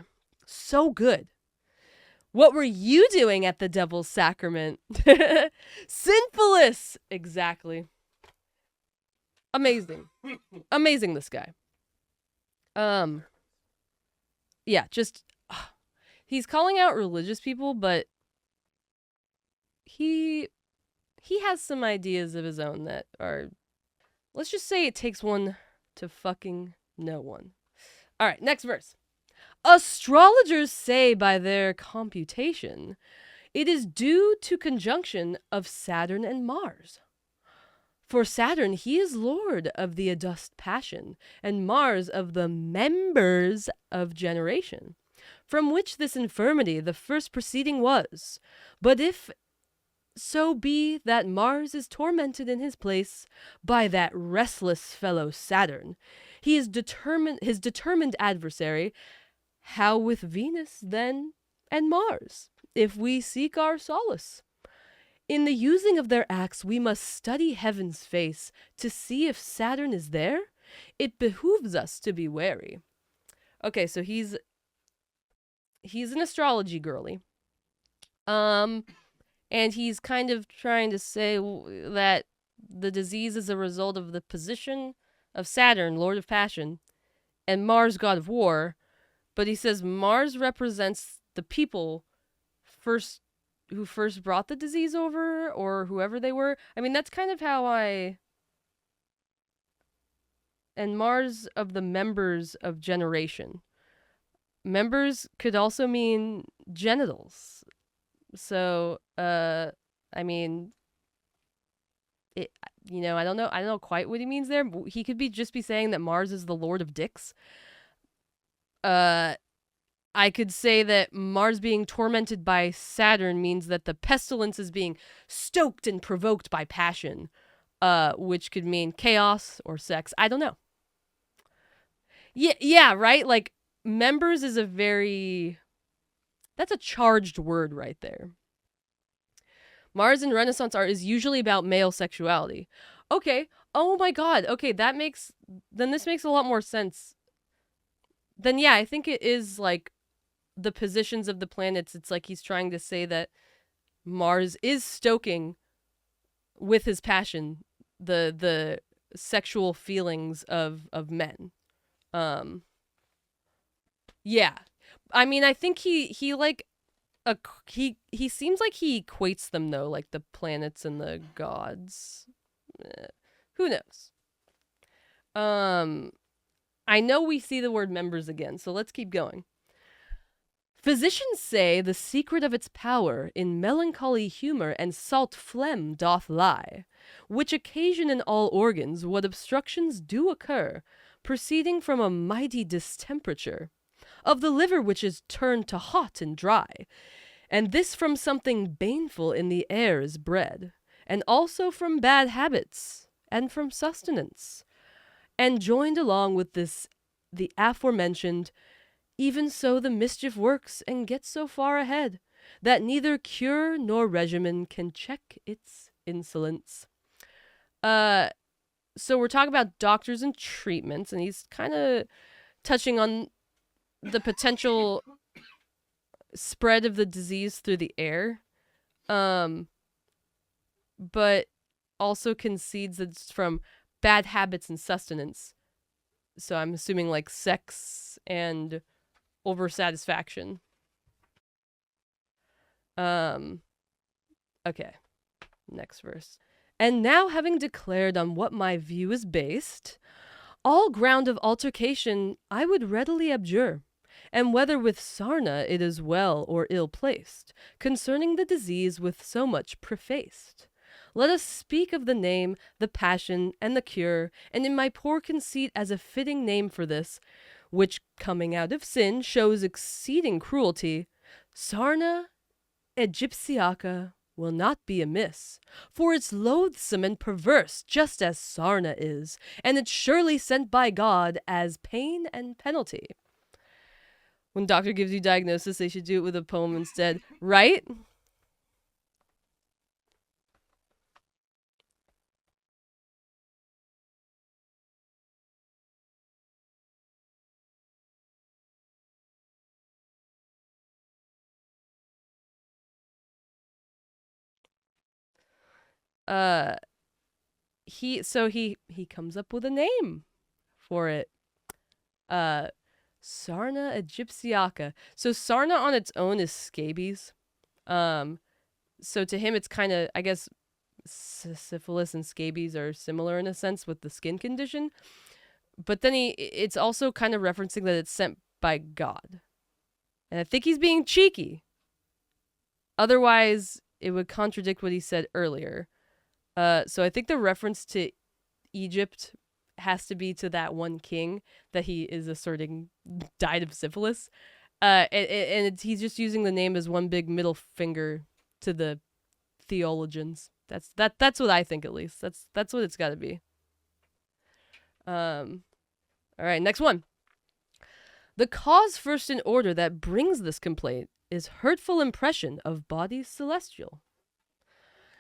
So good. What were you doing at the devil's sacrament? Sinfulness! Exactly. Amazing. Amazing, this guy. Yeah, just he's calling out religious people, but he has some ideas of his own that are, let's just say it takes one to fucking know one. All right, next verse. Astrologers say by their computation, it is due to conjunction of Saturn and Mars. For Saturn, he is lord of the adust passion, and Mars of the members of generation, from which this infirmity the first proceeding was. But if so be that Mars is tormented in his place by that restless fellow Saturn, he is his determined adversary. How with Venus, then, and Mars, if we seek our solace? In the using of their acts, we must study heaven's face to see if Saturn is there. It behooves us to be wary. Okay, so he's an astrology girly. And he's kind of trying to say that the disease is a result of the position of Saturn, Lord of Passion, and Mars, God of War. But he says Mars represents the people who first brought the disease over, or whoever they were. I mean, that's kind of how and Mars of the members of generation. Members could also mean genitals. So, I mean, I don't know quite what he means there. He could just be saying that Mars is the lord of dicks. I could say that Mars being tormented by Saturn means that the pestilence is being stoked and provoked by passion, which could mean chaos or sex. I don't know. Yeah, right? Like, members is that's a charged word right there. Mars in Renaissance art is usually about male sexuality. Okay. Oh my god. Okay, then this makes a lot more sense. Then yeah, I think it is like the positions of the planets. It's like he's trying to say that Mars is stoking with his passion the sexual feelings of men. Yeah. I mean, I think he seems like he equates them though, like the planets and the gods. Who knows? I know we see the word members again, so let's keep going. Physicians say the secret of its power in melancholy humor and salt phlegm doth lie, which occasion in all organs what obstructions do occur, proceeding from a mighty distemperature of the liver, which is turned to hot and dry, and this from something baneful in the air is bred, and also from bad habits, and from sustenance, and joined along with this the aforementioned, even so the mischief works and gets so far ahead, that neither cure nor regimen can check its insolence. So we're talking about doctors and treatments, and he's kind of touching on the potential spread of the disease through the air, but also concedes that it's from bad habits and sustenance. So I'm assuming like sex and oversatisfaction. Okay, next verse. And now, having declared on what my view is based, all ground of altercation I would readily abjure, and whether with sarna it is well or ill placed, concerning the disease with so much prefaced. Let us speak of the name, the passion, and the cure, and in my poor conceit as a fitting name for this, which coming out of sin shows exceeding cruelty, sarna Egyptiaca will not be amiss, for it's loathsome and perverse, just as sarna is, and it's surely sent by God as pain and penalty. When doctor gives you diagnosis, they should do it with a poem instead, right? he comes up with a name for it. Sarna aegyptiaca. So Sarna on its own is scabies. So to him it's kind of, I guess, syphilis and scabies are similar in a sense with the skin condition. But then it's also kind of referencing that it's sent by God. And I think he's being cheeky. Otherwise, it would contradict what he said earlier. So I think the reference to Egypt has to be to that one king that he is asserting died of syphilis. And he's just using the name as one big middle finger to the theologians. That's what I think, at least. That's what it's got to be. All right, next one. The cause first in order that brings this complaint is hurtful impression of bodies celestial,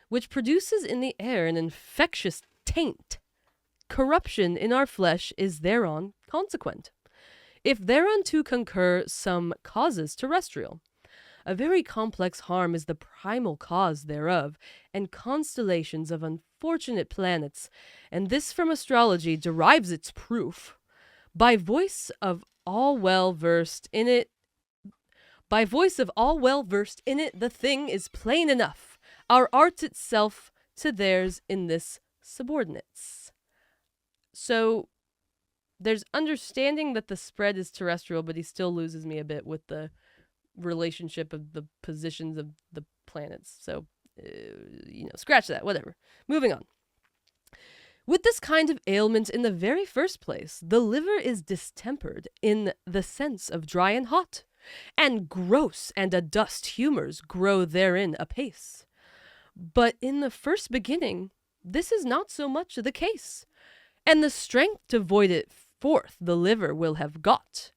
which produces in the air an infectious taint. Corruption in our flesh is thereon consequent. If thereunto concur some causes terrestrial, a very complex harm is the primal cause thereof, and constellations of unfortunate planets, and this from astrology derives its proof. By voice of all well versed in it, the thing is plain enough. Our art itself to theirs in this subordinates. So there's understanding that the spread is terrestrial, but he still loses me a bit with the relationship of the positions of the planets. So, scratch that, whatever. Moving on. With this kind of ailment in the very first place, the liver is distempered in the sense of dry and hot, and gross and adust humours grow therein apace. But in the first beginning, this is not so much the case, and the strength to void it forth the liver will have got.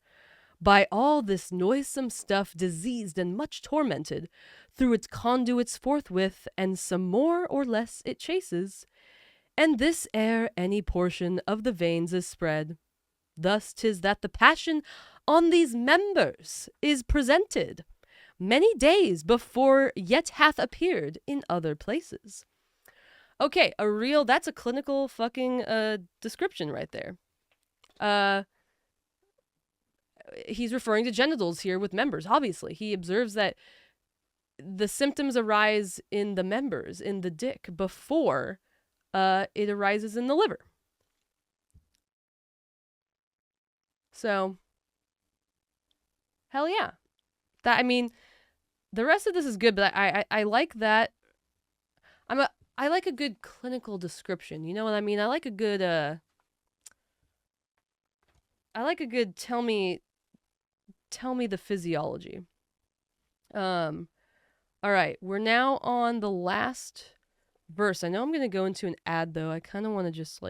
By all this noisome stuff diseased and much tormented, through its conduits forthwith, and some more or less it chases, and this ere any portion of the veins is spread. Thus 'tis that the passion on these members is presented many days before yet hath appeared in other places. Okay, that's a clinical fucking description right there. He's referring to genitals here with members, obviously. He observes that the symptoms arise in the members, in the dick, before it arises in the liver. So, hell yeah. The rest of this is good, but I like that. I like a good clinical description. You know what I mean? I like a good tell me the physiology. All right, we're now on the last verse. I know I'm going to go into an ad, though. I kind of want to just,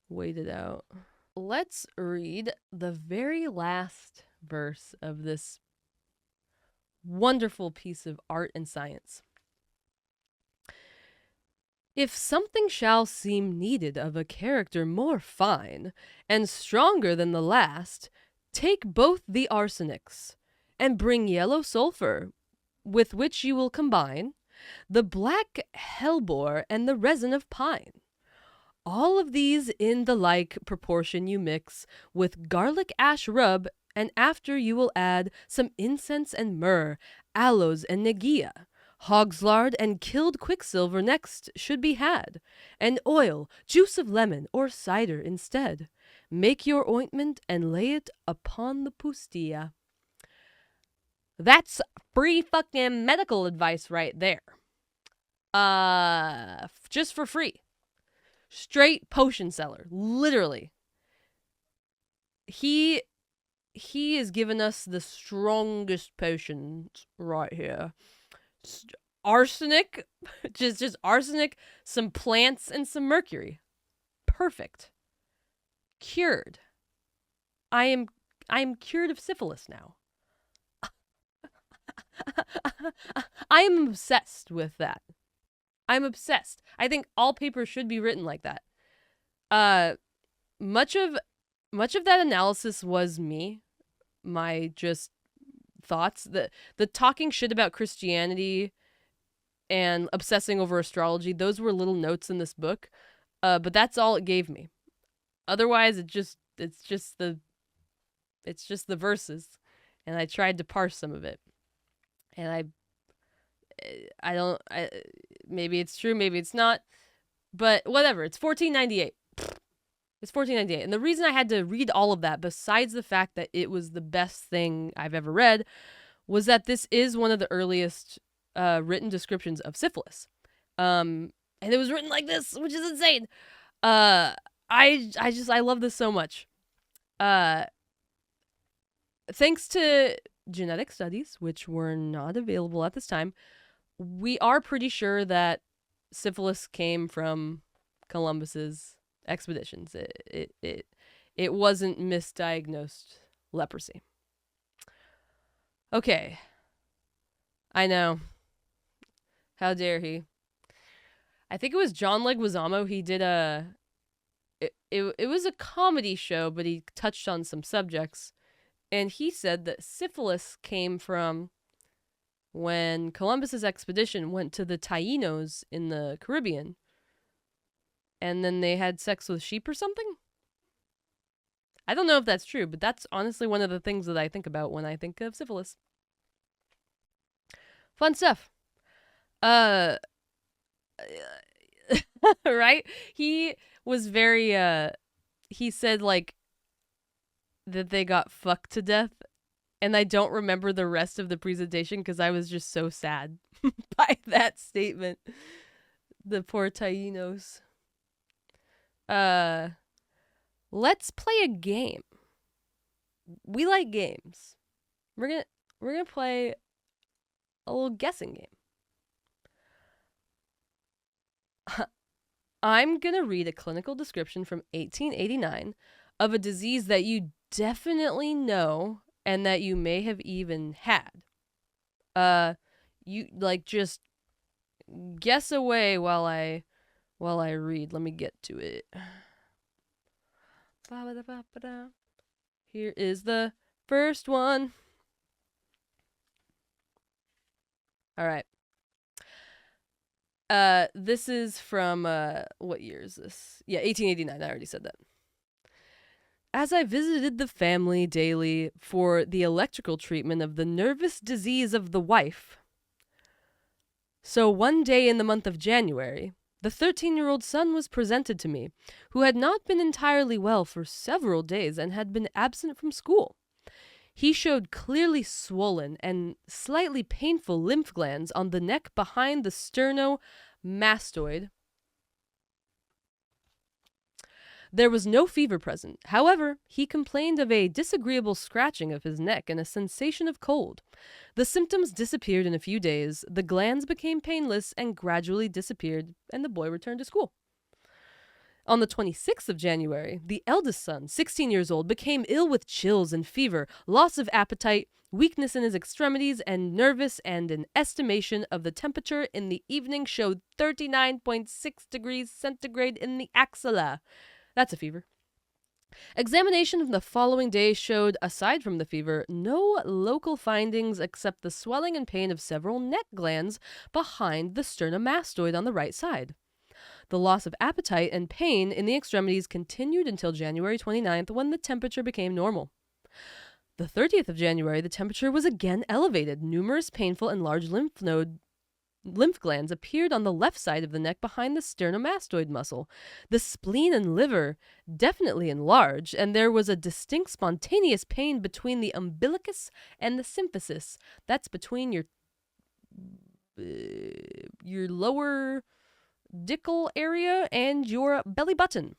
wait it out. Let's read the very last verse of this wonderful piece of art and science. If something shall seem needed of a character more fine and stronger than the last, take both the arsenics, and bring yellow sulphur, with which you will combine the black hellebore and the resin of pine. All of these in the like proportion you mix with garlic ash rub, and after you will add some incense and myrrh, aloes and negia. Hog's lard and killed quicksilver next should be had, and oil, juice of lemon, or cider instead. Make your ointment and lay it upon the pustilla. That's free fucking medical advice right there. Just for free. Straight potion seller, literally. He has given us the strongest potions right here. Arsenic, just arsenic, some plants, and some mercury. Perfect. Cured. I am cured of syphilis now. I am obsessed with that. I'm obsessed. I think all papers should be written like that. Much of that analysis was me, my just thoughts. The talking shit about Christianity and obsessing over astrology. Those were little notes in this book, but that's all it gave me. Otherwise, it's just the verses, and I tried to parse some of it, and maybe it's true, maybe it's not, but whatever. It's 1498. It's 1498, and the reason I had to read all of that, besides the fact that it was the best thing I've ever read, was that this is one of the earliest written descriptions of syphilis, and it was written like this, which is insane. I love this so much. Thanks to genetic studies, which were not available at this time, we are pretty sure that syphilis came from Columbus's expeditions. It wasn't misdiagnosed leprosy. Okay. I know. How dare he? I think it was John Leguizamo. He did it was a comedy show, but he touched on some subjects. And he said that syphilis came from when Columbus's expedition went to the Taínos in the Caribbean. And then they had sex with sheep or something? I don't know if that's true, but that's honestly one of the things that I think about when I think of syphilis. Fun stuff. Right? He was very, he said, like, that they got fucked to death, and I don't remember the rest of the presentation because I was just so sad by that statement. The poor Taínos. Let's play a game. We like games. We're gonna play a little guessing game. I'm gonna read a clinical description from 1889 of a disease that you definitely know and that you may have even had. You just guess away while I read. Let me get to it. Here is the first one. All right. This is from, what year is this? Yeah, 1889. I already said that. As I visited the family daily for the electrical treatment of the nervous disease of the wife, so one day in the month of January, the 13-year-old son was presented to me, who had not been entirely well for several days and had been absent from school. He showed clearly swollen and slightly painful lymph glands on the neck behind the sternomastoid. There was no fever present. However, he complained of a disagreeable scratching of his neck and a sensation of cold. The symptoms disappeared in a few days, the glands became painless and gradually disappeared, and the boy returned to school. On the 26th of January, the eldest son, 16 years old, became ill with chills and fever, loss of appetite, weakness in his extremities, and nervous, and an estimation of the temperature in the evening showed 39.6 degrees centigrade in the axilla. That's a fever. Examination of the following day showed, aside from the fever, no local findings except the swelling and pain of several neck glands behind the sternomastoid on the right side. The loss of appetite and pain in the extremities continued until January 29th, when the temperature became normal. The 30th of January, the temperature was again elevated. Numerous painful and large lymph glands appeared on the left side of the neck behind the sternomastoid muscle. The spleen and liver definitely enlarged, and there was a distinct spontaneous pain between the umbilicus and the symphysis. That's between your lower dickle area and your belly button.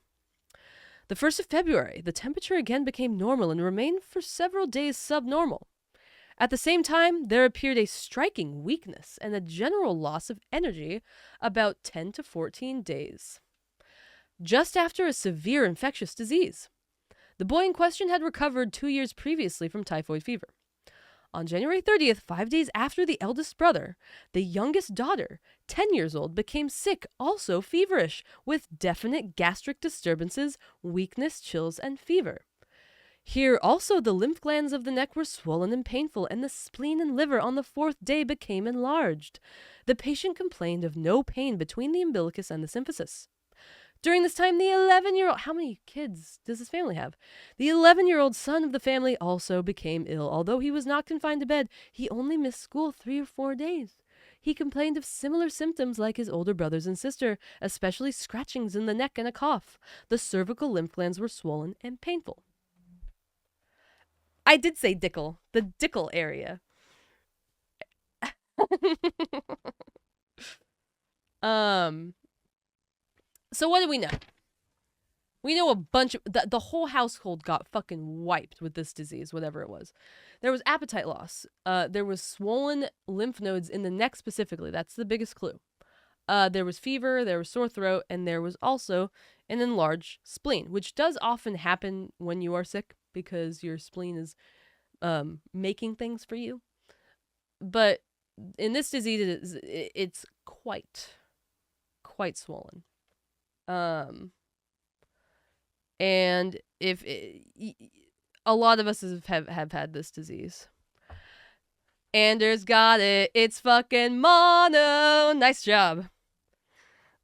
The 1st of February, the temperature again became normal and remained for several days subnormal. At the same time, there appeared a striking weakness and a general loss of energy about 10 to 14 days, just after a severe infectious disease. The boy in question had recovered 2 years previously from typhoid fever. On January 30th, 5 days after the eldest brother, the youngest daughter, 10 years old, became sick, also feverish, with definite gastric disturbances, weakness, chills, and fever. Here also the lymph glands of the neck were swollen and painful, and the spleen and liver on the 4th day became enlarged. The patient complained of no pain between the umbilicus and the symphysis. During this time, the 11-year-old... How many kids does this family have? The 11-year-old son of the family also became ill. Although he was not confined to bed, he only missed school 3 or 4 days. He complained of similar symptoms like his older brothers and sister, especially scratchings in the neck and a cough. The cervical lymph glands were swollen and painful. I did say dickle. The dickle area. So what do we know? We know a bunch of... The whole household got fucking wiped with this disease, whatever it was. There was appetite loss. There was swollen lymph nodes in the neck specifically. That's the biggest clue. There was fever, there was sore throat, and there was also an enlarged spleen, which does often happen when you are sick because your spleen is making things for you. But in this disease, it's quite swollen. And a lot of us have had this disease. Anders got it. It's fucking mono. Nice job.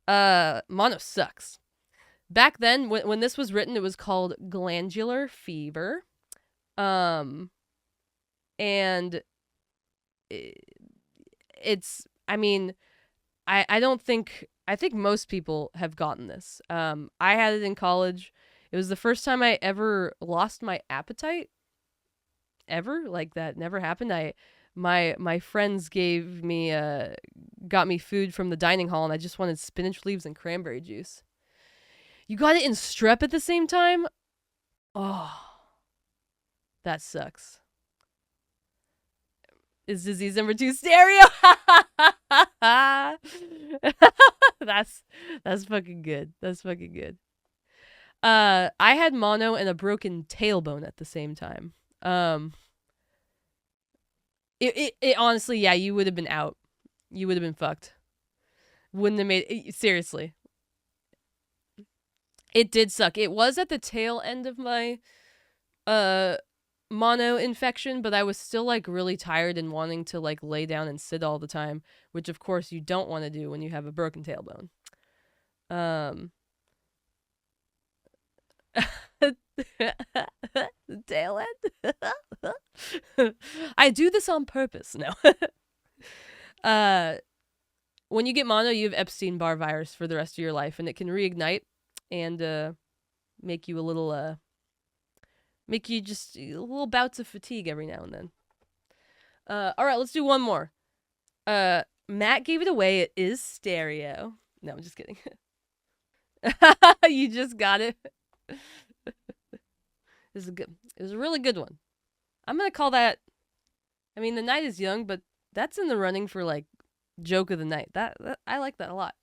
Mono sucks. Back then, when this was written, it was called glandular fever. And it's, I mean, I don't think, I think most people have gotten this. I had it in college. It was the first time I ever lost my appetite. Ever. Like, that never happened. My friends got me food from the dining hall, and I just wanted spinach leaves and cranberry juice. You got it in strep at the same time? Oh, that sucks. Is disease number 2 stereo? That's fucking good. That's fucking good. I had mono and a broken tailbone at the same time. It honestly, yeah, you would have been out. You would have been fucked. Wouldn't have made it, seriously. It did suck. It was at the tail end of my mono infection, but I was still like really tired and wanting to like lay down and sit all the time, which of course you don't want to do when you have a broken tailbone. The tail end. I do this on purpose. No. When you get mono, you have Epstein-Barr virus for the rest of your life, and it can reignite and make you a little make you just little bouts of fatigue every now and then. All right, let's do one more. Matt gave it away. It is stereo. No, I'm just kidding. You just got it. It was a really good one. I'm gonna call that. I mean, The Night Is Young, but that's in the running for like joke of the night. That I like that a lot.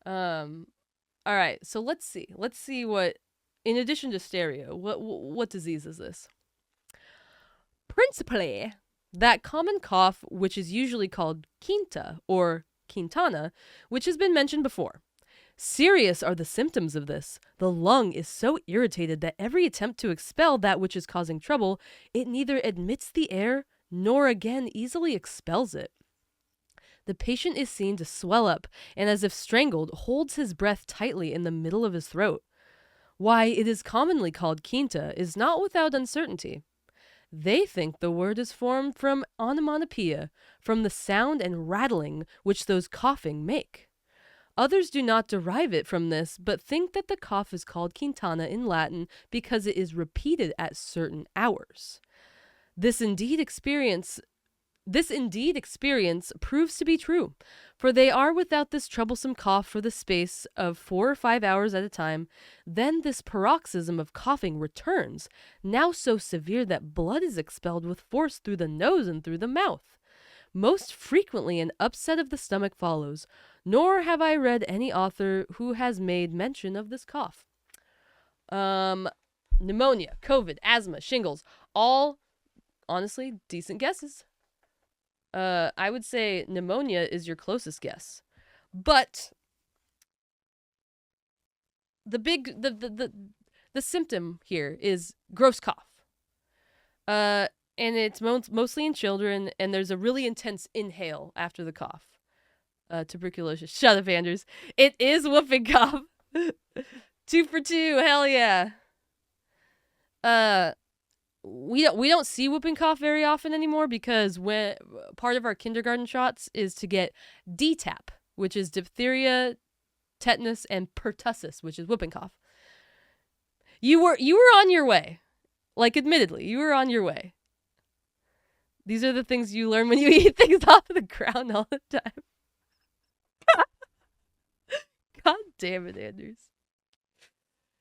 All right, so let's see. Let's see what, in addition to stereo, what disease is this? Principally, that common cough, which is usually called quinta or quintana, which has been mentioned before. Serious are the symptoms of this. The lung is so irritated that every attempt to expel that which is causing trouble, it neither admits the air nor again easily expels it. The patient is seen to swell up and, as if strangled, holds his breath tightly in the middle of his throat. Why it is commonly called quinta is not without uncertainty. They think the word is formed from onomatopoeia, from the sound and rattling which those coughing make. Others do not derive it from this, but think that the cough is called quintana in Latin because it is repeated at certain hours. This indeed experience proves to be true, for they are without this troublesome cough for the space of 4 or 5 hours at a time. Then this paroxysm of coughing returns, now so severe that blood is expelled with force through the nose and through the mouth. Most frequently an upset of the stomach follows, nor have I read any author who has made mention of this cough. Pneumonia, COVID, asthma, shingles, all, honestly, decent guesses. I would say pneumonia is your closest guess. But the the symptom here is gross cough. And it's mostly in children, and there's a really intense inhale after the cough. Tuberculosis. Shut up, Anders. It is whooping cough. 2 for 2. Hell yeah. We don't see whooping cough very often anymore because when part of our kindergarten shots is to get DTaP, which is diphtheria, tetanus, and pertussis, which is whooping cough. You were on your way. Like, admittedly, you were on your way. These are the things you learn when you eat things off of the ground all the time. God damn it, Anders.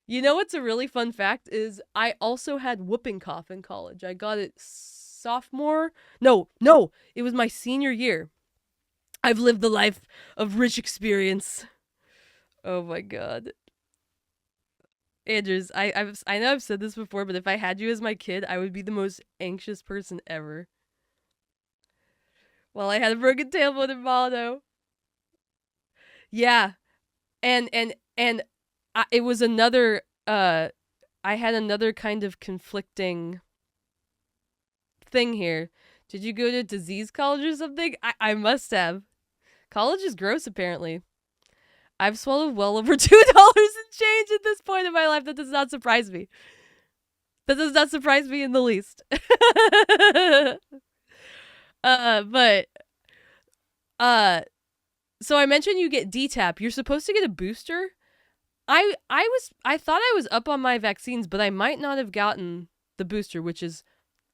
You know what's a really fun fact is I also had whooping cough in college. I got it sophomore. No, it was my senior year. I've lived the life of rich experience. Oh my god. Andrews, I know I've said this before, but if I had you as my kid, I would be the most anxious person ever. Well, I had a broken tailbone in mono. Yeah. And it was another, I had another kind of conflicting thing here. Did you go to disease college or something? I must have. College is gross, apparently. I've swallowed well over $2 and change at this point in my life. That does not surprise me. That does not surprise me in the least. So I mentioned you get DTaP. You're supposed to get a booster. I thought I was up on my vaccines, but I might not have gotten the booster, which is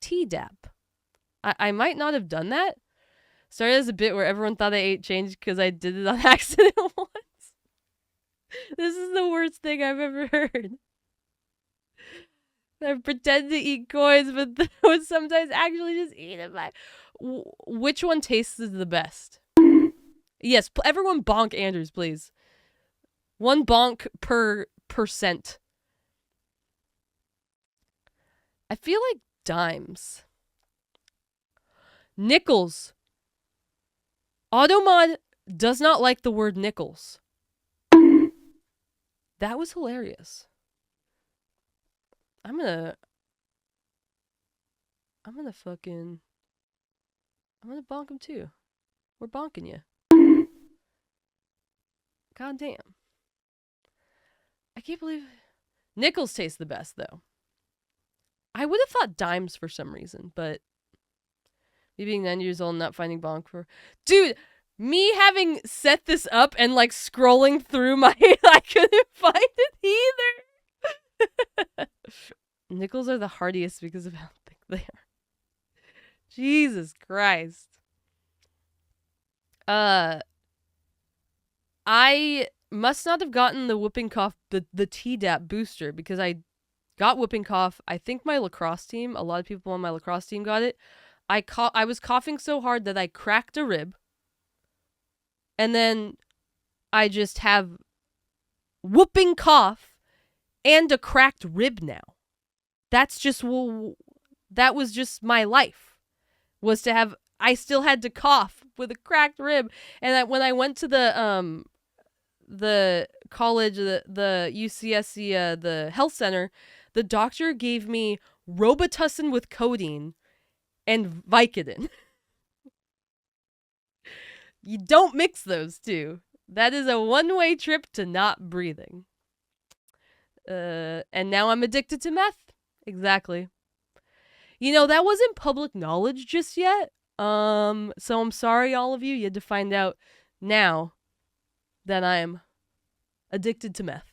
Tdap. I might not have done that. Started as a bit where everyone thought I ate change because I did it on accident once. This is the worst thing I've ever heard. I pretend to eat coins, but would sometimes actually just eat them. Which one tastes the best? Yes, everyone bonk Anders, please. 1 bonk per percent. I feel like dimes. Nickels. Automod does not like the word nickels. That was hilarious. I'm gonna bonk him too. We're bonking you. God damn. I can't believe nickels taste the best though. I would have thought dimes for some reason, but me being 9 years old and not finding bonk for dude, me having set this up and like scrolling through my I couldn't find it either. Nickels are the hardiest because of how thick they are. Jesus Christ. I must not have gotten the whooping cough, the Tdap booster, because I got whooping cough. I think my lacrosse team, a lot of people on my lacrosse team got it. I was coughing so hard that I cracked a rib. And then I just have whooping cough and a cracked rib now. That was just my life. Was to have, I still had to cough with a cracked rib. And when I went to the college, the UCSC, the health center, the doctor gave me Robitussin with codeine and Vicodin. You don't mix those two. That is a one-way trip to not breathing. And now I'm addicted to meth. Exactly. You know, that wasn't public knowledge just yet. So I'm sorry, all of you. You had to find out now that I'm addicted to meth.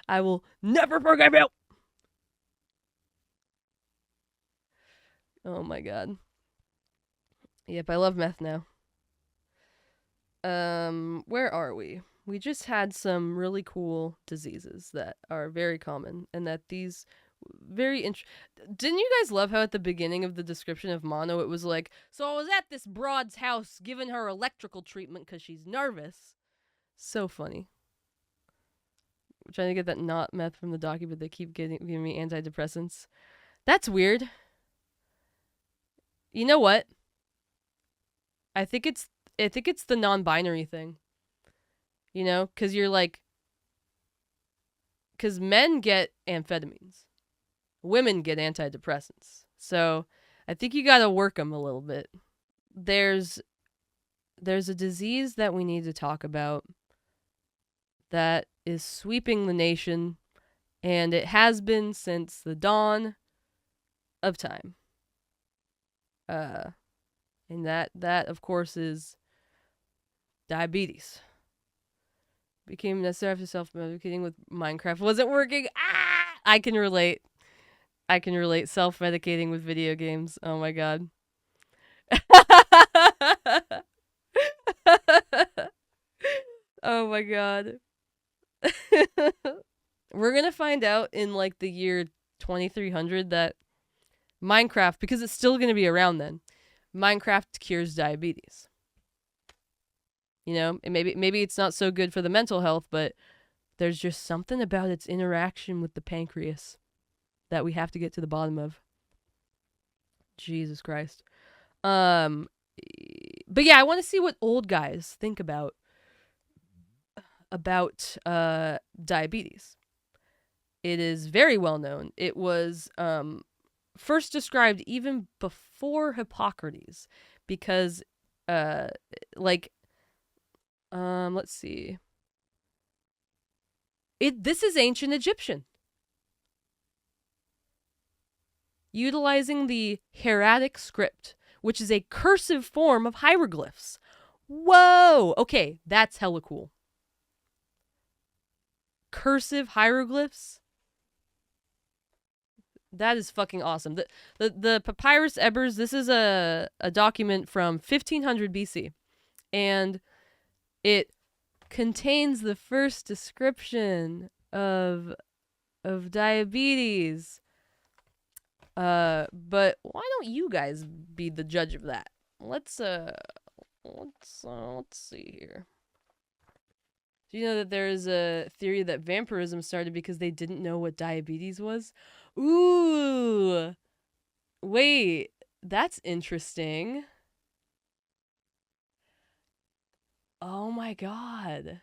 I will never forgive you. Oh my god. Yep, I love meth now. Where are we? We just had some really cool diseases that are very common, and that these didn't you guys love how at the beginning of the description of mono it was like, so I was at this broad's house giving her electrical treatment because she's nervous. So funny. I'm trying to get that not meth from the docu, but they keep giving me antidepressants. That's weird. You know what? I think it's the non-binary thing. You know, because you're like, because men get amphetamines, women get antidepressants. So I think you got to work them a little bit. There's a disease that we need to talk about that is sweeping the nation, and it has been since the dawn of time. And that of course is diabetes. Became necessary after self-medicating with Minecraft wasn't working. I can relate. Self-medicating with video games. Oh my god. Oh my god. We're gonna find out in like the year 2300 that Minecraft, because it's still gonna be around then, Minecraft cures diabetes. You know, and maybe it's not so good for the mental health, but there's just something about its interaction with the pancreas that we have to get to the bottom of. Jesus Christ. But yeah, I want to see what old guys think about diabetes. It is very well known. It was first described even before Hippocrates, because let's see. This is ancient Egyptian. Utilizing the hieratic script, which is a cursive form of hieroglyphs. Whoa! Okay, that's hella cool. Cursive hieroglyphs? That is fucking awesome. The Papyrus Ebers, this is a document from 1500 BC. And it contains the first description of diabetes. But why don't you guys be the judge of that? Let's see here. Do you know that there is a theory that vampirism started because they didn't know what diabetes was? Ooh. Wait, that's interesting. Oh my god.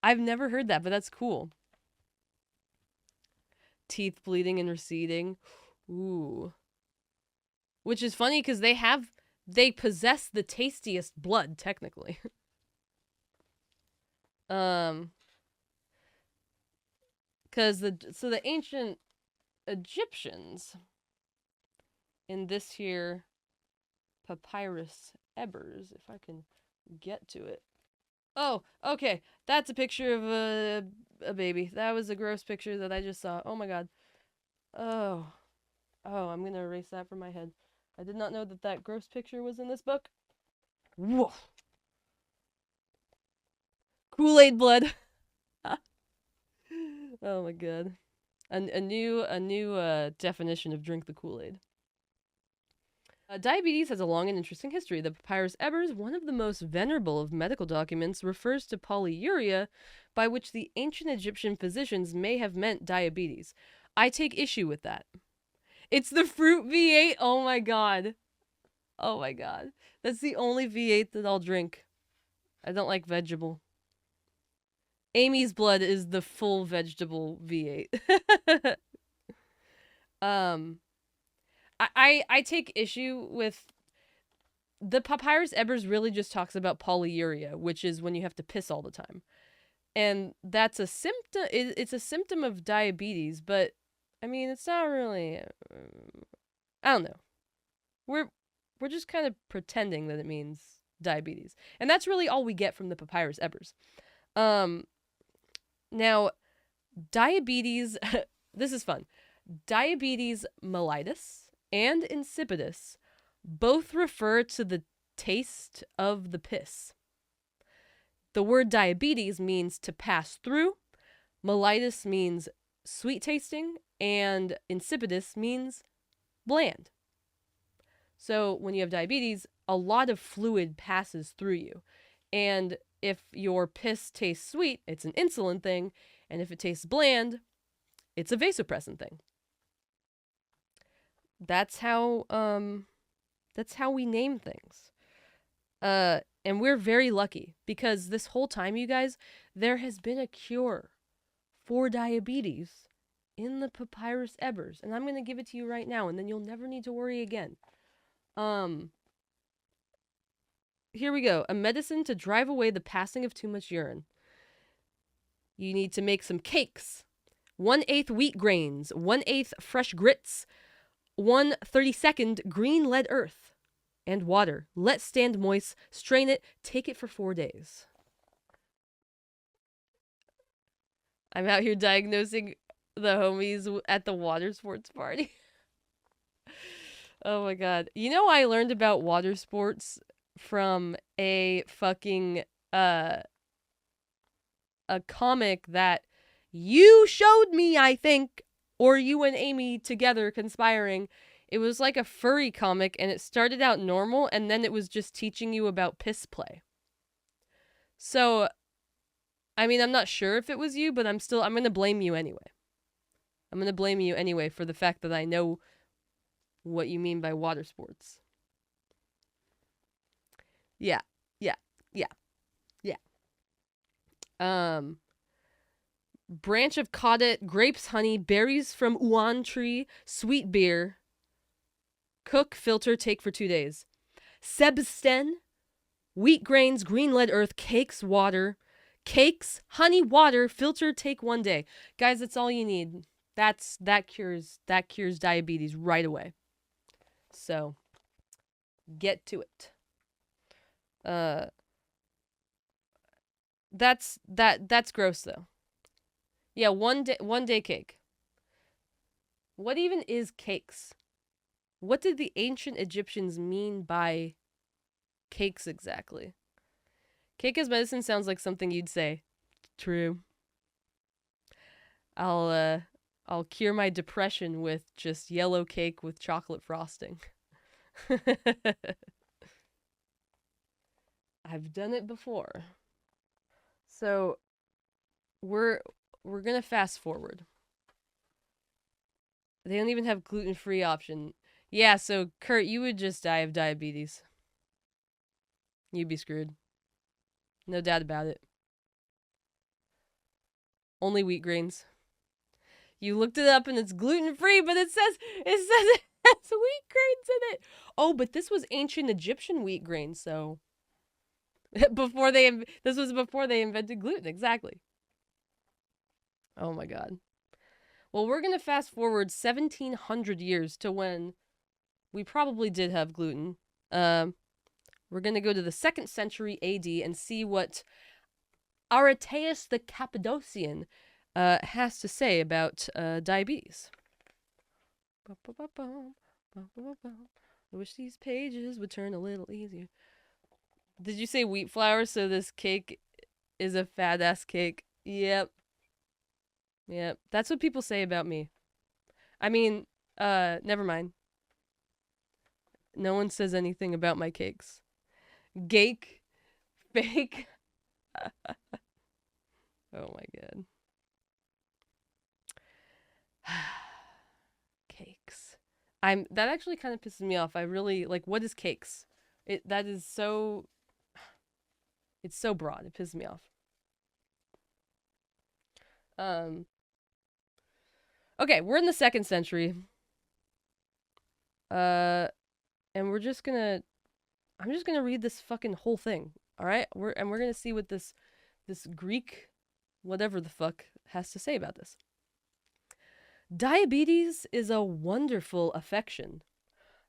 I've never heard that, but that's cool. Teeth bleeding and receding. Ooh. Which is funny because they possess the tastiest blood, technically. Because the ancient Egyptians in this here Papyrus Ebers, if I can get to it. Oh, okay. That's a picture of a baby. That was a gross picture that I just saw. Oh my god. Oh, I'm gonna erase that from my head. I did not know that gross picture was in this book. Whoa. Kool-Aid blood. Oh my god. A new definition of drink the Kool-Aid. Diabetes has a long and interesting history. The Papyrus Ebers, one of the most venerable of medical documents, refers to polyuria, by which the ancient Egyptian physicians may have meant diabetes. I take issue with that. It's the fruit V8. Oh my god. Oh my god. That's the only V8 that I'll drink. I don't like vegetable. Amy's blood is the full vegetable V8. I take issue with the Papyrus Ebers really just talks about polyuria, which is when you have to piss all the time. And that's a symptom. It's a symptom of diabetes, but I mean, it's not really. I don't know. We're just kind of pretending that it means diabetes, and that's really all we get from the Papyrus Ebers. Now, diabetes. This is fun. Diabetes mellitus and insipidus both refer to the taste of the piss. The word diabetes means to pass through, mellitus means sweet tasting, and insipidus means bland. So when you have diabetes, a lot of fluid passes through you. And if your piss tastes sweet, it's an insulin thing, and if it tastes bland, it's a vasopressin thing. That's how we name things. And we're very lucky because this whole time, you guys, there has been a cure for diabetes in the Papyrus Ebers, and I'm going to give it to you right now, and then you'll never need to worry again. Here we go. A medicine to drive away the passing of too much urine. You need to make some cakes. 1/8 wheat grains, 1/8 fresh grits, 1/32 green lead earth, and water. Let stand moist, strain it, take it for 4 days. I'm out here diagnosing the homies at the water sports party. Oh my god. You know, I learned about water sports from a fucking, a comic that you showed me, I think, or you and Amy together conspiring. It was like a furry comic, and it started out normal, and then it was just teaching you about piss play. So, I mean, I'm not sure if it was you, but I'm going to blame you anyway. I'm going to blame you anyway for the fact that I know what you mean by water sports. Yeah. Branch of caudet, grapes, honey, berries from uan tree, sweet beer. Cook, filter, take for 2 days. Sebsten, wheat grains, green lead earth, cakes, water. Cakes, honey, water, filter, take 1 day. Guys, that's all you need. That cures diabetes right away. So, get to it. That's gross though. Yeah, 1 day cake. What even is cakes? What did the ancient Egyptians mean by cakes exactly? Cake as medicine sounds like something you'd say. True. I'll cure my depression with just yellow cake with chocolate frosting. I've done it before. So we're gonna fast forward. They don't even have gluten-free option. Yeah, so Kurt, you would just die of diabetes. You'd be screwed. No doubt about it. Only wheat grains. You looked it up and it's gluten-free, but it says it has wheat grains in it. Oh, but this was ancient Egyptian wheat grains, so this was before they invented gluten, exactly. Oh my god. Well, we're going to fast forward 1700 years to when we probably did have gluten. We're going to go to the 2nd century AD and see what Aretaeus the Cappadocian has to say about diabetes. I wish these pages would turn a little easier. Did you say wheat flour? So this cake is a fat ass cake. Yep. That's what people say about me. I mean, never mind. No one says anything about my cakes. Gake. Fake. Oh my god. Cakes. That actually kind of pisses me off. I really, like, what is cakes? It's so broad. It pisses me off. Okay, we're in the 2nd century. And I'm just gonna read this fucking whole thing. All right? We're gonna see what this Greek, whatever the fuck, has to say about this. Diabetes is a wonderful affection,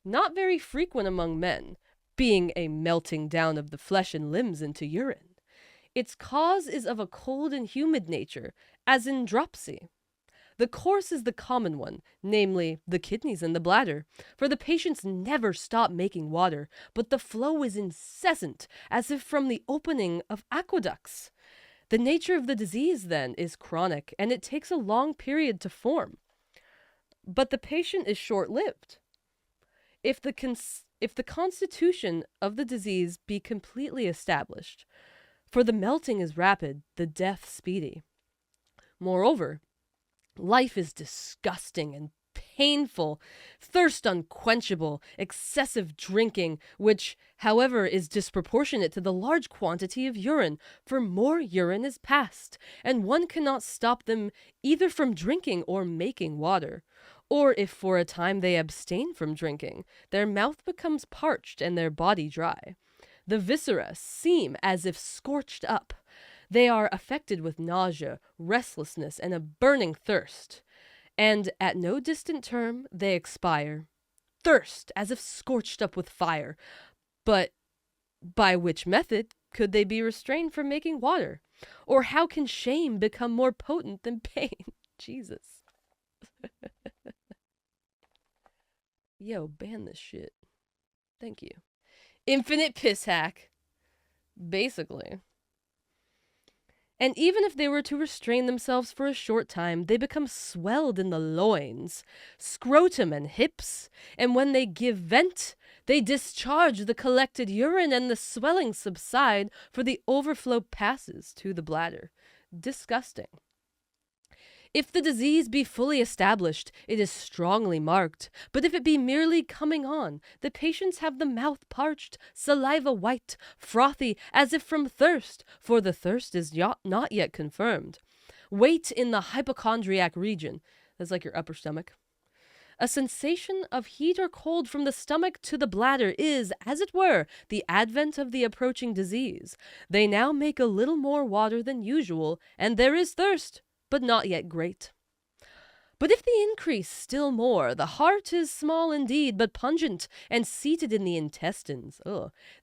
not very frequent among men, being a melting down of the flesh and limbs into urine. Its cause is of a cold and humid nature, as in dropsy. The course is the common one, namely, the kidneys and the bladder, for the patients never stop making water, but the flow is incessant, as if from the opening of aqueducts. The nature of the disease, then, is chronic, and it takes a long period to form. But the patient is short-lived. If the constitution of the disease be completely established, for the melting is rapid, the death speedy. Moreover, life is disgusting and painful, thirst unquenchable, excessive drinking, which, however, is disproportionate to the large quantity of urine, for more urine is passed, and one cannot stop them either from drinking or making water. Or if for a time they abstain from drinking, their mouth becomes parched and their body dry. The viscera seem as if scorched up. They are affected with nausea, restlessness, and a burning thirst. And at no distant term they expire. Thirst, as if scorched up with fire. But by which method could they be restrained from making water? Or how can shame become more potent than pain? Jesus. Yo, ban this shit. Thank you. Infinite piss hack. Basically. And even if they were to restrain themselves for a short time, they become swelled in the loins, scrotum, and hips, and when they give vent, they discharge the collected urine and the swelling subside, for the overflow passes to the bladder. Disgusting. If the disease be fully established, it is strongly marked, but if it be merely coming on, the patients have the mouth parched, saliva white, frothy, as if from thirst, for the thirst is not yet confirmed. Weight in the hypochondriac region, that's like your upper stomach. A sensation of heat or cold from the stomach to the bladder is, as it were, the advent of the approaching disease. They now make a little more water than usual, and there is thirst, but not yet great. But if they increase still more, the heart is small indeed, but pungent, and seated in the intestines.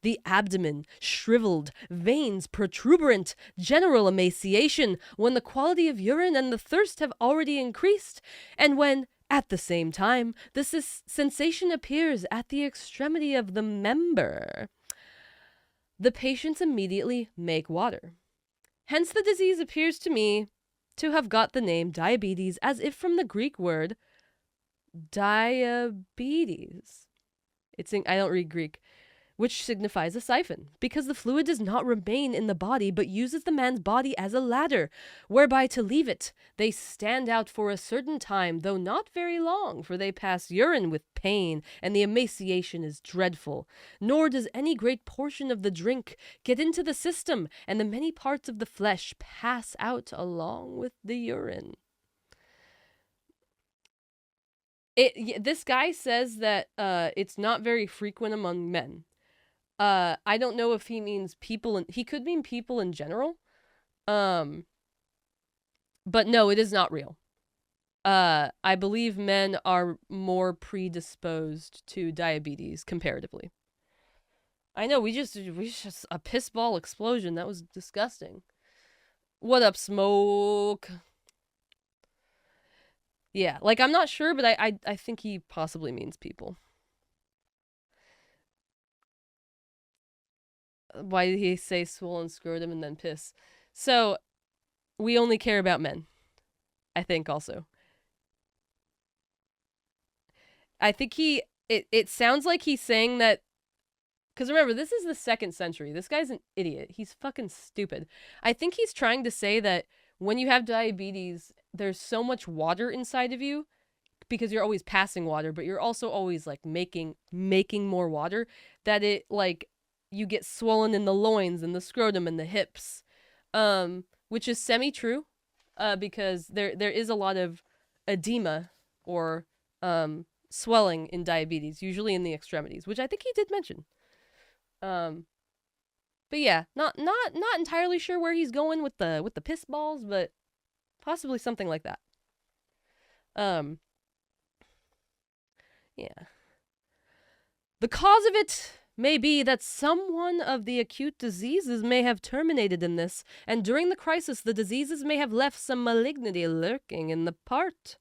The abdomen shriveled, veins protuberant, general emaciation, when the quality of urine and the thirst have already increased, and when, at the same time, the sensation appears at the extremity of the member, the patients immediately make water. Hence the disease appears to me to have got the name diabetes, as if from the Greek word diabetes. I don't read Greek, which signifies a siphon, because the fluid does not remain in the body, but uses the man's body as a ladder, whereby to leave it, they stand out for a certain time, though not very long, for they pass urine with pain, and the emaciation is dreadful. Nor does any great portion of the drink get into the system, and the many parts of the flesh pass out along with the urine. This guy says that it's not very frequent among men. I don't know if he means people, he could mean people in general. But no, it is not real. I believe men are more predisposed to diabetes comparatively. I know, we just a piss ball explosion. That was disgusting. What up, Smoke? Yeah, like, I'm not sure, but I think he possibly means people. Why did he say swollen scrotum and then piss? So, we only care about men. I think also. I think it sounds like he's saying that, because remember, this is the 2nd century. This guy's an idiot. He's fucking stupid. I think he's trying to say that when you have diabetes, there's so much water inside of you, because you're always passing water, but you're also always, like, making more water, that it, like, you get swollen in the loins and the scrotum and the hips, which is semi-true, because there is a lot of edema or swelling in diabetes, usually in the extremities, which I think he did mention. But yeah, not entirely sure where he's going with the piss balls, but possibly something like that. Yeah. The cause of it may be that some one of the acute diseases may have terminated in this, and during the crisis the diseases may have left some malignity lurking in the part.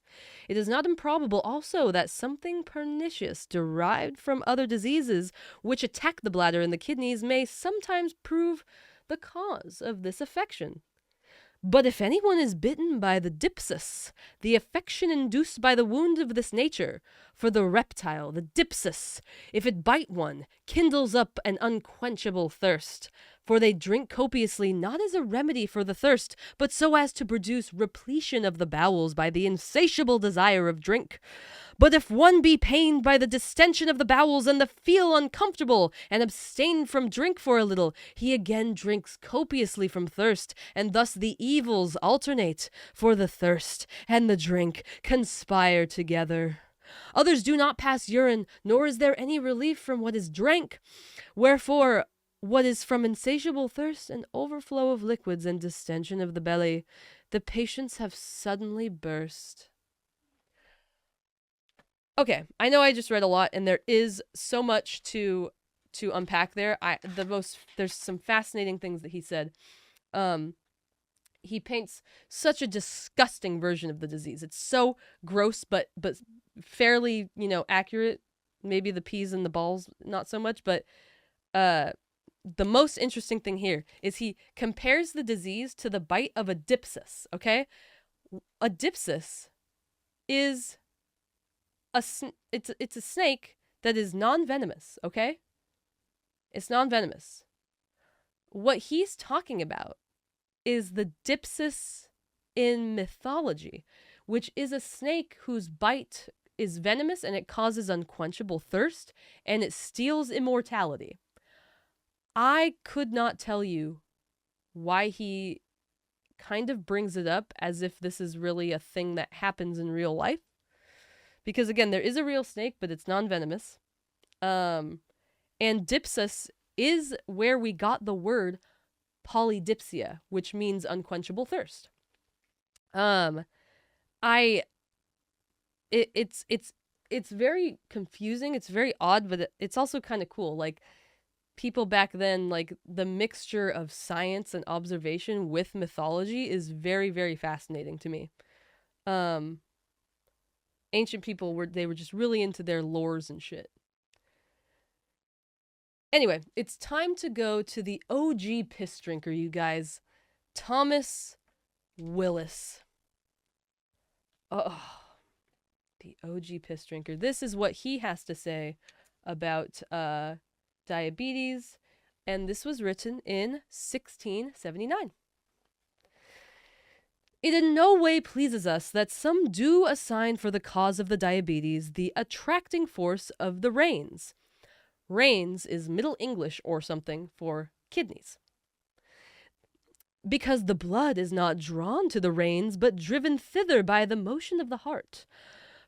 It is not improbable also that something pernicious derived from other diseases which attack the bladder and the kidneys may sometimes prove the cause of this affection. But if anyone is bitten by the dipsus, the affection induced by the wound of this nature, for the reptile, the dipsus, if it bite one, kindles up an unquenchable thirst, for they drink copiously not as a remedy for the thirst, but so as to produce repletion of the bowels by the insatiable desire of drink. But if one be pained by the distension of the bowels, and the feel uncomfortable, and abstain from drink for a little, he again drinks copiously from thirst, and thus the evils alternate, for the thirst and the drink conspire together. Others do not pass urine, nor is there any relief from what is drank. Wherefore, what is from insatiable thirst and overflow of liquids and distension of the belly, the patients have suddenly burst. Okay, I know I just read a lot, and there is so much to unpack there. There's some fascinating things that he said. He paints such a disgusting version of the disease. It's so gross, but fairly, accurate. Maybe the peas and the balls, not so much, but the most interesting thing here is he compares the disease to the bite of a dipsas, okay? A dipsas is it's a snake that is non-venomous, okay? It's non-venomous. What he's talking about is the dipsas in mythology, which is a snake whose bite is venomous and it causes unquenchable thirst and it steals immortality. I could not tell you why he kind of brings it up as if this is really a thing that happens in real life. Because again, there is a real snake, but it's non-venomous. And dipsas is where we got the word polydipsia, which means unquenchable thirst. It's very confusing. It's very odd, but it's also kind of cool. Like, people back then, like, the mixture of science and observation with mythology is very, very fascinating to me. Ancient people were just really into their lores and shit. Anyway, it's time to go to the OG piss drinker, you guys. Thomas Willis. Oh, the OG piss drinker. This is what he has to say about diabetes, and this was written in 1679. It in no way pleases us that some do assign for the cause of the diabetes the attracting force of the reins. Reins is Middle English or something for kidneys. Because the blood is not drawn to the reins, but driven thither by the motion of the heart.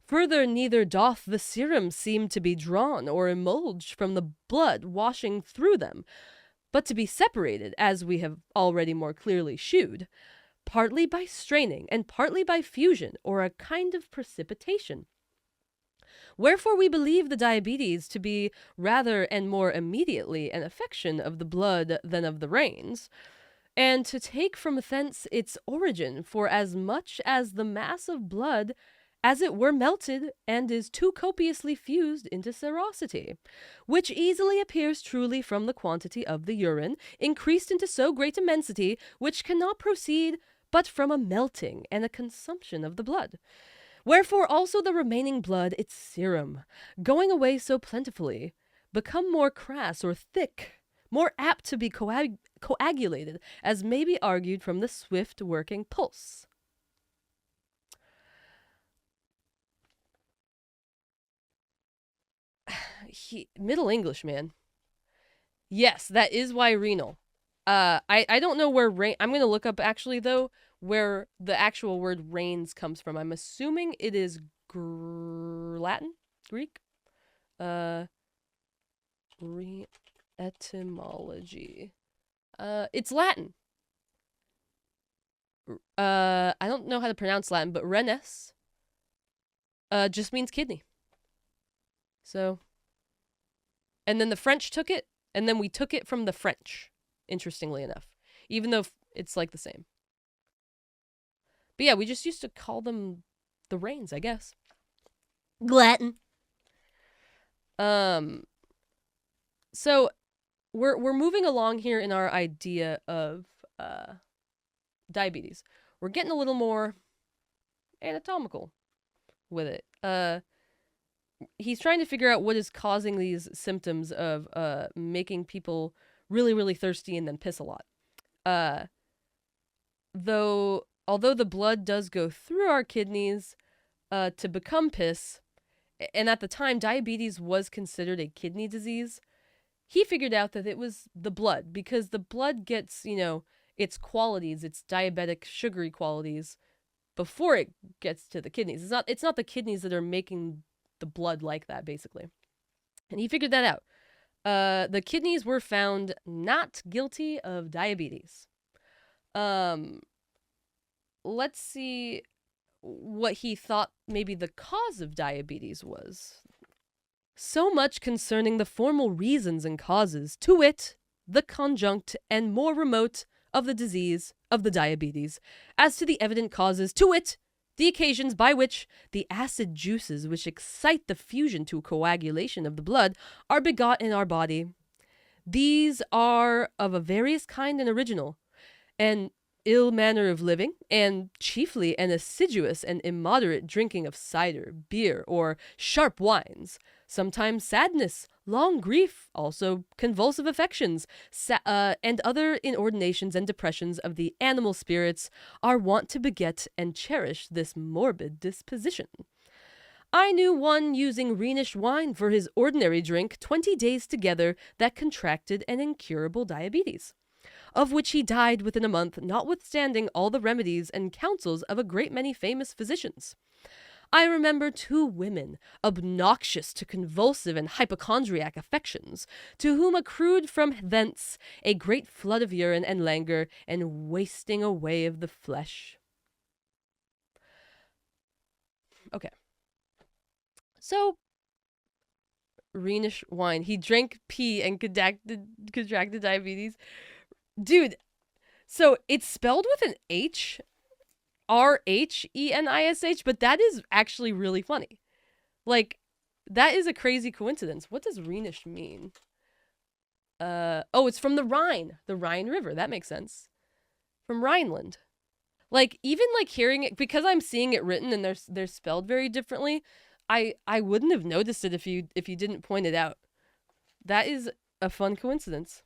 Further, neither doth the serum seem to be drawn or emulged from the blood washing through them, but to be separated, as we have already more clearly shewed, partly by straining and partly by fusion, or a kind of precipitation. Wherefore we believe the diabetes to be rather and more immediately an affection of the blood than of the reins, and to take from thence its origin, for as much as the mass of blood as it were melted, and is too copiously fused into serosity, which easily appears truly from the quantity of the urine, increased into so great immensity, which cannot proceed but from a melting and a consumption of the blood. Wherefore also the remaining blood, its serum, going away so plentifully, become more crass or thick, more apt to be coagulated, as may be argued from the swift working pulse. Middle English, man. Yes, that is why renal. I don't know where I'm going to look up, actually, though, where the actual word reins comes from. I'm assuming it is Latin? Greek? Etymology. It's Latin. I don't know how to pronounce Latin, but renes just means kidney. So, and then the French took it, and then we took it from the French, interestingly enough, even though it's like the same. But yeah, we just used to call them the reins, I guess. Latin. So we're moving along here in our idea of diabetes. We're getting a little more anatomical with it. He's trying to figure out what is causing these symptoms of making people really, really thirsty and then piss a lot. Although the blood does go through our kidneys to become piss, and at the time, diabetes was considered a kidney disease. He figured out that it was the blood, because the blood gets, its qualities, its diabetic sugary qualities before it gets to the kidneys. It's not the kidneys that are making the blood like that, basically. And he figured that out. The kidneys were found not guilty of diabetes. Let's see what he thought maybe the cause of diabetes was. So much concerning the formal reasons and causes, to wit, the conjunct and more remote of the disease of the diabetes, as to the evident causes, to wit, the occasions by which the acid juices which excite the fusion to coagulation of the blood are begot in our body. These are of a various kind and original, and ill manner of living, and chiefly an assiduous and immoderate drinking of cider, beer, or sharp wines, sometimes sadness, long grief, also convulsive affections, and other inordinations and depressions of the animal spirits are wont to beget and cherish this morbid disposition. I knew one using Rhenish wine for his ordinary drink 20 days together that contracted an incurable diabetes, of which he died within a month, notwithstanding all the remedies and counsels of a great many famous physicians. I remember 2 women, obnoxious to convulsive and hypochondriac affections, to whom accrued from thence a great flood of urine and languor and wasting away of the flesh. Okay. So, Rhenish wine. He drank pee and contracted diabetes. Dude, so it's spelled with an H, Rhenish, but that is actually really funny. Like, that is a crazy coincidence. What does Rhenish mean? It's from the Rhine River. That makes sense. From Rhineland. Like, even like hearing it, because I'm seeing it written and they're spelled very differently, I wouldn't have noticed it if you didn't point it out. That is a fun coincidence.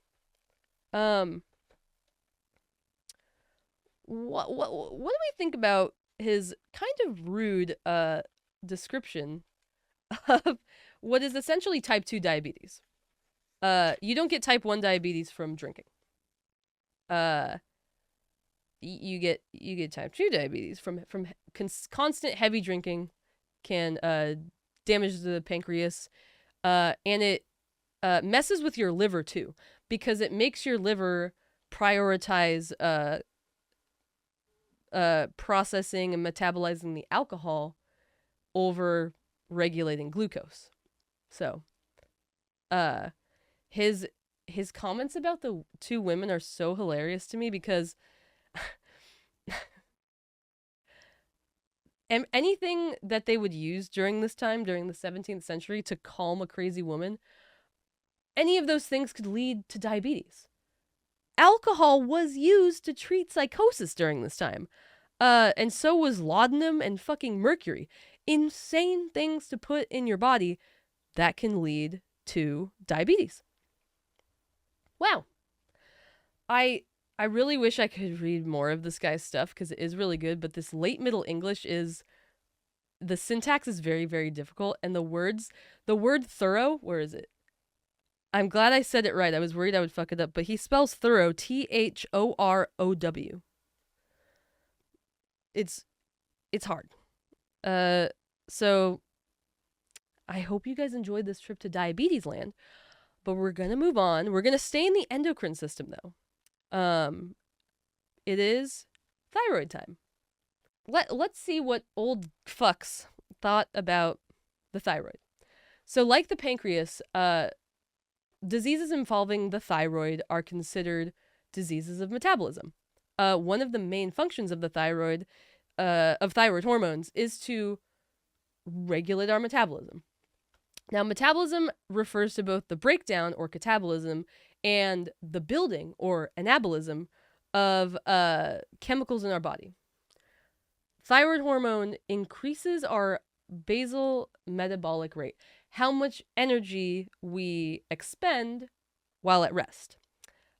What do we think about his kind of rude description of what is essentially type 2 diabetes? You don't get type 1 diabetes from drinking. You get type 2 diabetes from constant heavy drinking, can damage the pancreas, and it messes with your liver too, because it makes your liver prioritize processing and metabolizing the alcohol over regulating glucose. So, his comments about the 2 women are so hilarious to me, because and anything that they would use during this time, during the 17th century, to calm a crazy woman, any of those things could lead to diabetes. Alcohol was used to treat psychosis during this time. And so was laudanum and fucking mercury. Insane things to put in your body that can lead to diabetes. Wow. I really wish I could read more of this guy's stuff, because it is really good, but this late Middle English the syntax is very, very difficult, and the word thorough, where is it? I'm glad I said it right. I was worried I would fuck it up, but he spells thorough, Thorow. It's hard. So I hope you guys enjoyed this trip to Diabetes Land, but we're going to move on. We're going to stay in the endocrine system, though. It is thyroid time. Let's see what old fucks thought about the thyroid. So, like the pancreas, diseases involving the thyroid are considered diseases of metabolism. One of the main functions of the thyroid hormones, is to regulate our metabolism. Now, metabolism refers to both the breakdown, or catabolism, and the building, or anabolism, of chemicals in our body. Thyroid hormone increases our basal metabolic rate, how much energy we expend while at rest.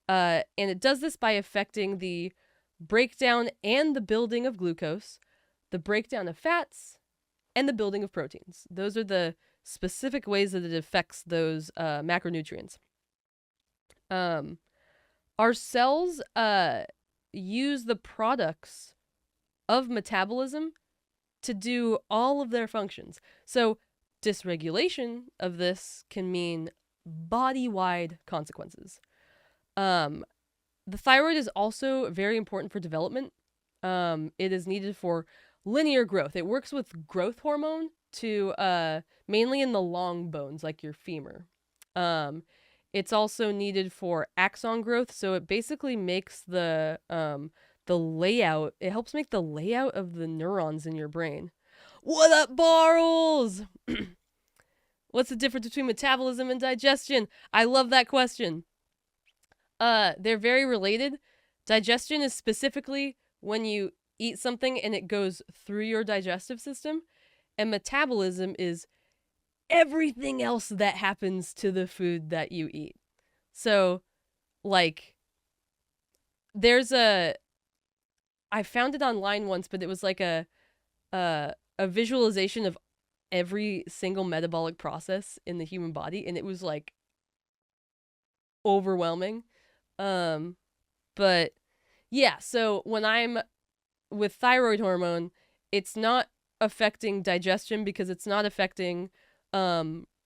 And it does this by affecting the breakdown and the building of glucose, the breakdown of fats, and the building of proteins. Those are the specific ways that it affects those macronutrients. Our cells use the products of metabolism to do all of their functions. So dysregulation of this can mean body-wide consequences. The thyroid is also very important for development. It is needed for linear growth. It works with growth hormone to mainly in the long bones, like your femur. It's also needed for axon growth, so it basically makes the layout. It helps make the layout of the neurons in your brain. What up, Barles? What's the difference between metabolism and digestion? I love that question. They're very related. Digestion is specifically when you eat something and it goes through your digestive system, and metabolism is everything else that happens to the food that you eat. So, like, I found it online once, but it was like a visualization of every single metabolic process in the human body, and it was like overwhelming. But yeah, so when I'm with thyroid hormone, it's not affecting digestion because it's not affecting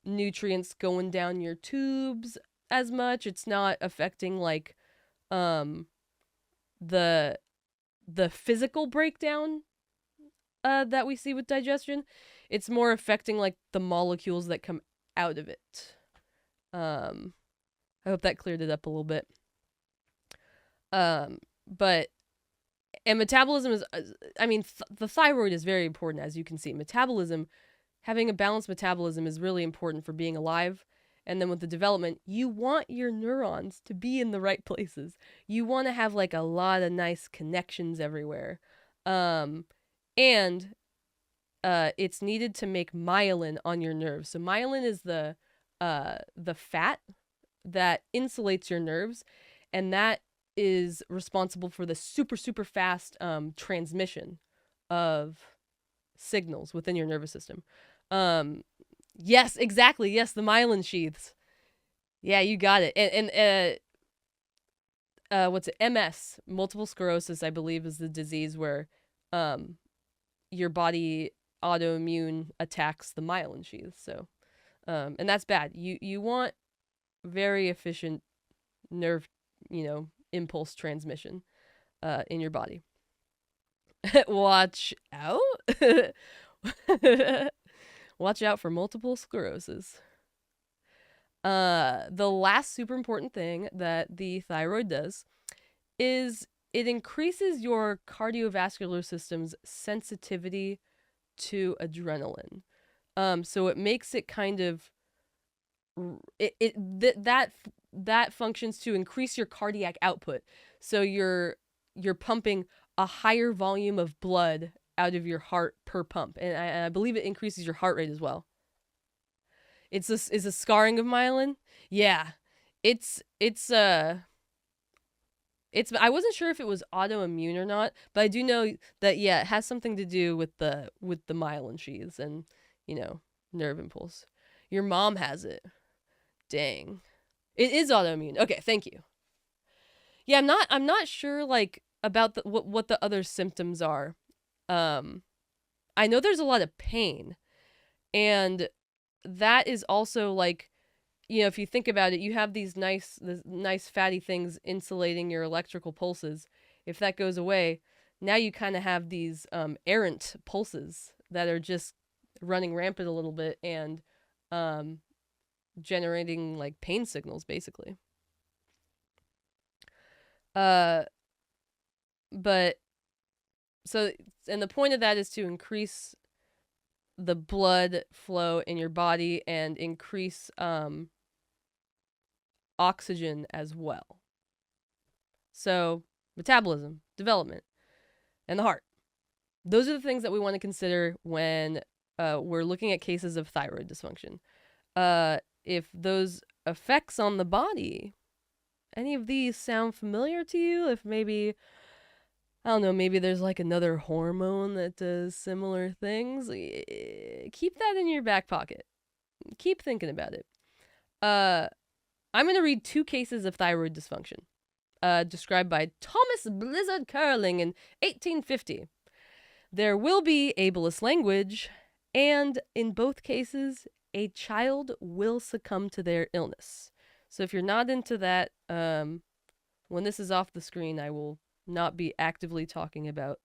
nutrients going down your tubes as much. It's not affecting like the physical breakdown that we see with digestion. It's more affecting like the molecules that come out of it. I hope that cleared it up a little bit. But metabolism is, the thyroid is very important, as you can see. Metabolism, having a balanced metabolism is really important for being alive. And then with the development, you want your neurons to be in the right places. You want to have like a lot of nice connections everywhere. And it's needed to make myelin on your nerves. So myelin is the fat that insulates your nerves, and that is responsible for the super, super fast transmission of signals within your nervous system. Yes, exactly. Yes, the myelin sheaths. Yeah, you got it. And what's it? MS, multiple sclerosis, I believe, is the disease where your body autoimmune attacks the myelin sheaths. So, and that's bad. You want very efficient nerve, impulse transmission in your body. Watch out. Watch out for multiple sclerosis. The last super important thing that the thyroid does is it increases your cardiovascular system's sensitivity to adrenaline. So it makes it kind of that functions to increase your cardiac output. So you're pumping a higher volume of blood out of your heart per pump, and I believe it increases your heart rate as well. Is a scarring of myelin? Yeah, it's I wasn't sure if it was autoimmune or not, but I do know that yeah, it has something to do with the myelin sheaths and nerve impulse. Your mom has it. Dang, it is autoimmune. Okay, thank you. Yeah, I'm not sure like about what the other symptoms are. I know there's a lot of pain, and that is also like, if you think about it, you have these nice fatty things insulating your electrical pulses. If that goes away, now you kind of have these errant pulses that are just running rampant a little bit and generating like pain signals basically. But so, and the point of that is to increase the blood flow in your body and increase oxygen as well. So metabolism, development, and the heart. Those are the things that we want to consider when we're looking at cases of thyroid dysfunction. If those effects on the body, any of these sound familiar to you, if maybe I don't know, maybe there's like another hormone that does similar things. Keep that in your back pocket. Keep thinking about it. I'm going to read 2 cases of thyroid dysfunction, described by Thomas Blizzard Curling in 1850. There will be ableist language, and in both cases, a child will succumb to their illness. So if you're not into that, when this is off the screen, I will not be actively talking about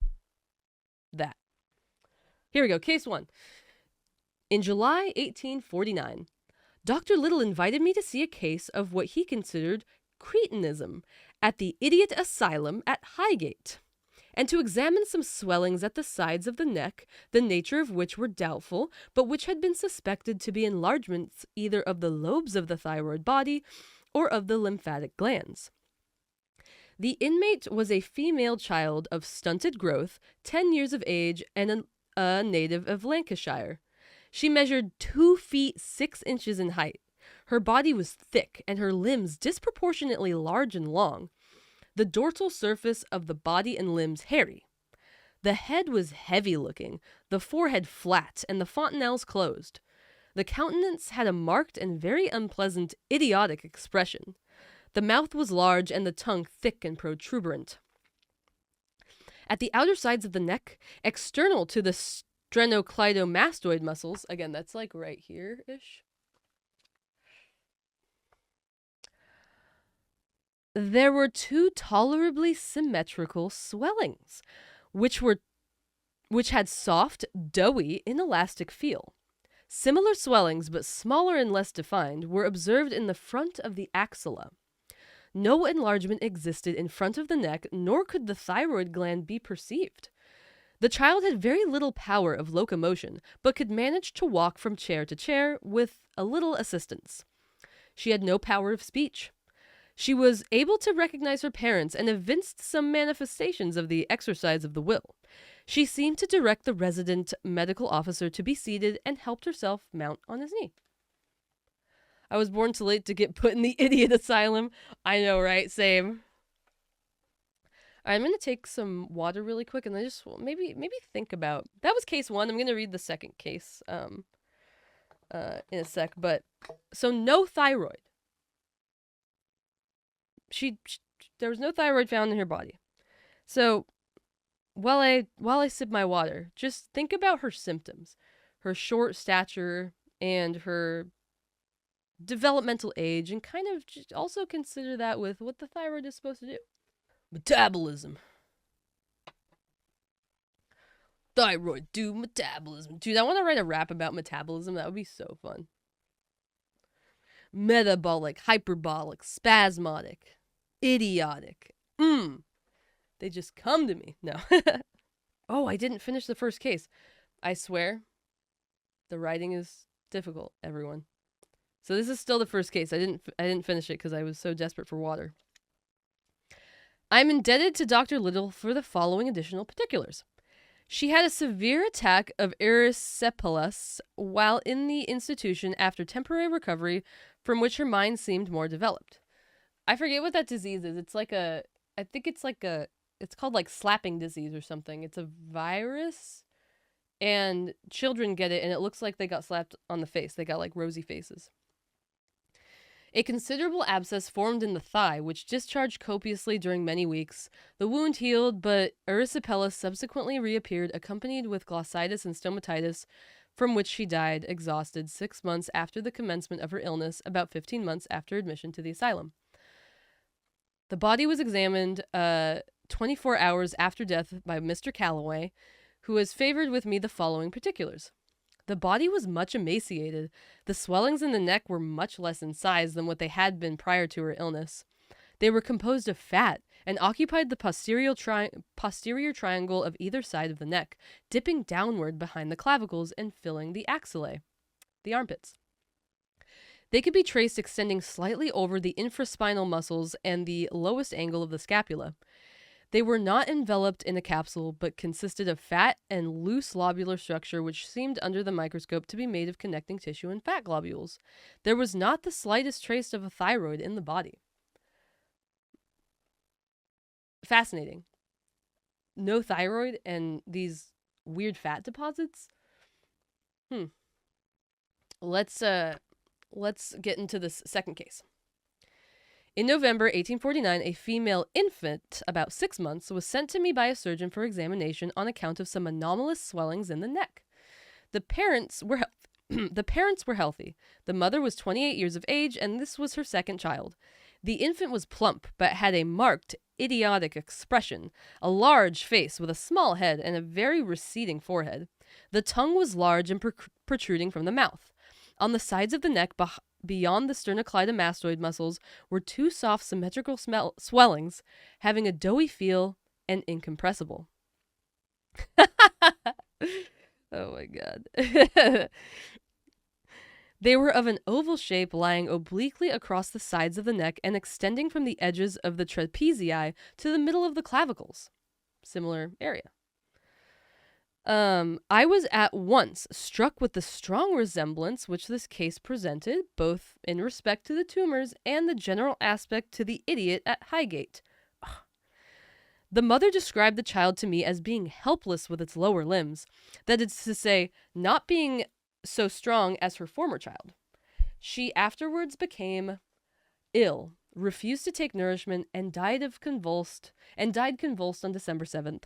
that. Here we go. Case 1. In July 1849, Dr. Little invited me to see a case of what he considered cretinism at the Idiot Asylum at Highgate, and to examine some swellings at the sides of the neck, the nature of which were doubtful, but which had been suspected to be enlargements either of the lobes of the thyroid body or of the lymphatic glands. The inmate was a female child of stunted growth, 10 years of age, and a native of Lancashire. She measured 2 feet 6 inches in height. Her body was thick and her limbs disproportionately large and long. The dorsal surface of the body and limbs hairy. The head was heavy-looking, the forehead flat, and the fontanelles closed. The countenance had a marked and very unpleasant idiotic expression. The mouth was large and the tongue thick and protuberant. At the outer sides of the neck, external to the sternocleidomastoid muscles, again, that's like right here-ish, there were 2 tolerably symmetrical swellings, which had soft, doughy, inelastic feel. Similar swellings, but smaller and less defined, were observed in the front of the axilla. No enlargement existed in front of the neck, nor could the thyroid gland be perceived. The child had very little power of locomotion, but could manage to walk from chair to chair with a little assistance. She had no power of speech. She was able to recognize her parents and evinced some manifestations of the exercise of the will. She seemed to direct the resident medical officer to be seated and helped herself mount on his knee. I was born too late to get put in the idiot asylum. I know, right? Same. All right, I'm going to take some water really quick and I just maybe think about... That was case 1. I'm going to read the second case in a sec. But, so no thyroid. There was no thyroid found in her body. So, while I sip my water, just think about her symptoms. Her short stature and her developmental age, and kind of just also consider that with what the thyroid is supposed to do. Metabolism. Thyroid do metabolism. Dude, I want to write a rap about metabolism. That would be so fun. Metabolic, hyperbolic, spasmodic, idiotic. They just come to me. No. Oh, I didn't finish the first case. I swear, the writing is difficult, everyone. So this is still the first case. I didn't finish it because I was so desperate for water. I'm indebted to Dr. Little for the following additional particulars. She had a severe attack of erysipelas while in the institution after temporary recovery from which her mind seemed more developed. I forget what that disease is. It's called like slapping disease or something. It's a virus and children get it and it looks like they got slapped on the face. They got like rosy faces. A considerable abscess formed in the thigh, which discharged copiously during many weeks. The wound healed, but erysipelas subsequently reappeared, accompanied with glossitis and stomatitis, from which she died, exhausted, 6 months after the commencement of her illness, about 15 months after admission to the asylum. The body was examined 24 hours after death by Mr. Calloway, who has favored with me the following particulars. The body was much emaciated. The swellings in the neck were much less in size than what they had been prior to her illness. They were composed of fat and occupied the posterior triangle of either side of the neck, dipping downward behind the clavicles and filling the axillae, the armpits. They could be traced extending slightly over the infraspinal muscles and the lowest angle of the scapula. They were not enveloped in a capsule, but consisted of fat and loose lobular structure which seemed under the microscope to be made of connecting tissue and fat globules. There was not the slightest trace of a thyroid in the body. Fascinating. no thyroid and these weird fat deposits. Let's get into this second case. In November 1849, a female infant, about 6 months, was sent to me by a surgeon for examination on account of some anomalous swellings in the neck. The parents were healthy. The mother was 28 years of age, and this was her second child. The infant was plump, but had a marked, idiotic expression, a large face with a small head and a very receding forehead. The tongue was large and protruding from the mouth. On the sides of the neck, beyond the sternocleidomastoid muscles, were two soft symmetrical swellings, having a doughy feel and incompressible. Oh my god. They were of an oval shape, lying obliquely across the sides of the neck and extending from the edges of the trapezii to the middle of the clavicles. Similar area. I was at once struck with the strong resemblance which this case presented, both in respect to the tumors and the general aspect to the idiot at Highgate. Ugh. The mother described the child to me as being helpless with its lower limbs, that is to say, not being so strong as her former child. She afterwards became ill, refused to take nourishment, and died convulsed on December 7th.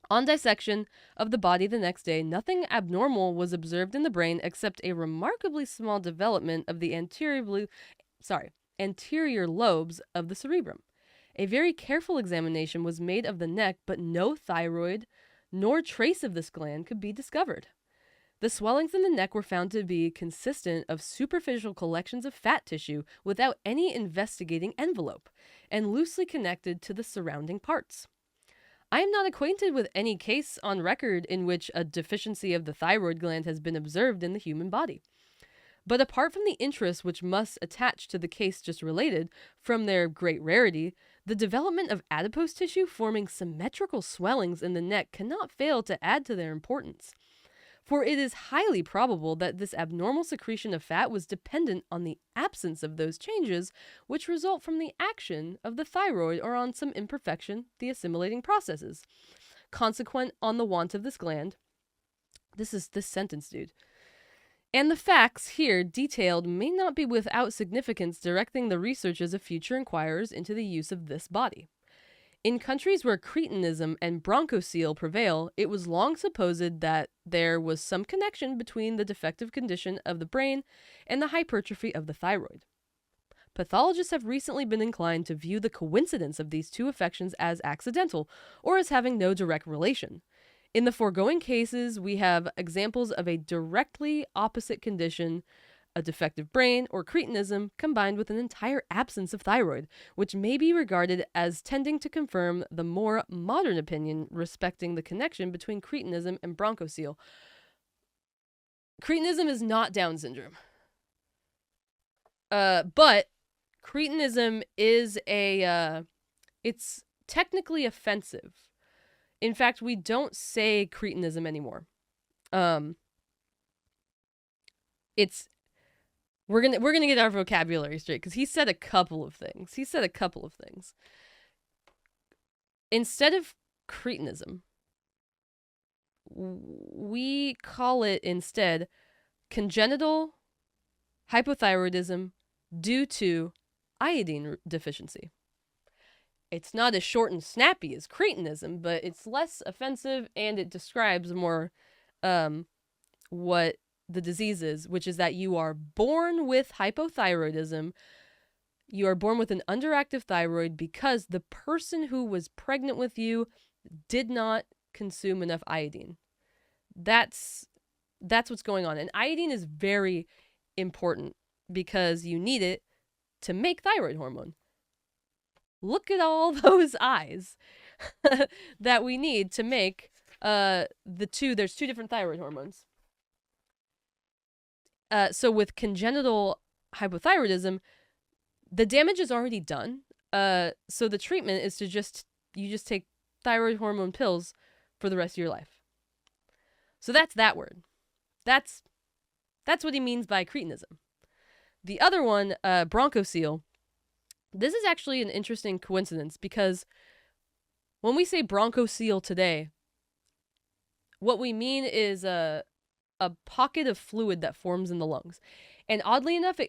On dissection of the body the next day, nothing abnormal was observed in the brain except a remarkably small development of the anterior lobes of the cerebrum. A very careful examination was made of the neck, but no thyroid nor trace of this gland could be discovered. The swellings in the neck were found to be consistent of superficial collections of fat tissue without any investigating envelope, and loosely connected to the surrounding parts. I am not acquainted with any case on record in which a deficiency of the thyroid gland has been observed in the human body. But apart from the interest which must attach to the case just related, from their great rarity, the development of adipose tissue forming symmetrical swellings in the neck cannot fail to add to their importance. For it is highly probable that this abnormal secretion of fat was dependent on the absence of those changes which result from the action of the thyroid or on some imperfection, the assimilating processes, consequent on the want of this gland. This sentence, dude. And the facts here detailed may not be without significance directing the researches of future inquirers into the use of this body. In countries where cretinism and bronchocele prevail, it was long supposed that there was some connection between the defective condition of the brain and the hypertrophy of the thyroid. Pathologists have recently been inclined to view the coincidence of these two affections as accidental, or as having no direct relation. In the foregoing cases, we have examples of a directly opposite condition, a defective brain, or cretinism, combined with an entire absence of thyroid, which may be regarded as tending to confirm the more modern opinion respecting the connection between cretinism and bronchocele. Cretinism is not Down syndrome. But cretinism is it's technically offensive. In fact, we don't say cretinism anymore. We're gonna get our vocabulary straight, because he said a couple of things. Instead of cretinism, we call it instead congenital hypothyroidism due to iodine deficiency. It's not as short and snappy as cretinism, but it's less offensive, and it describes more what the disease is, which is that you are born with hypothyroidism. You are born with an underactive thyroid because the person who was pregnant with you did not consume enough iodine. That's what's going on. And iodine is very important because you need it to make thyroid hormone. Look at all those eyes that we need to make there's two different thyroid hormones. So with congenital hypothyroidism, the damage is already done. So the treatment is you just take thyroid hormone pills for the rest of your life. So that's that word. That's what he means by cretinism. The other one, bronchocele, this is actually an interesting coincidence because when we say bronchoscele today, what we mean is a pocket of fluid that forms in the lungs. And oddly enough,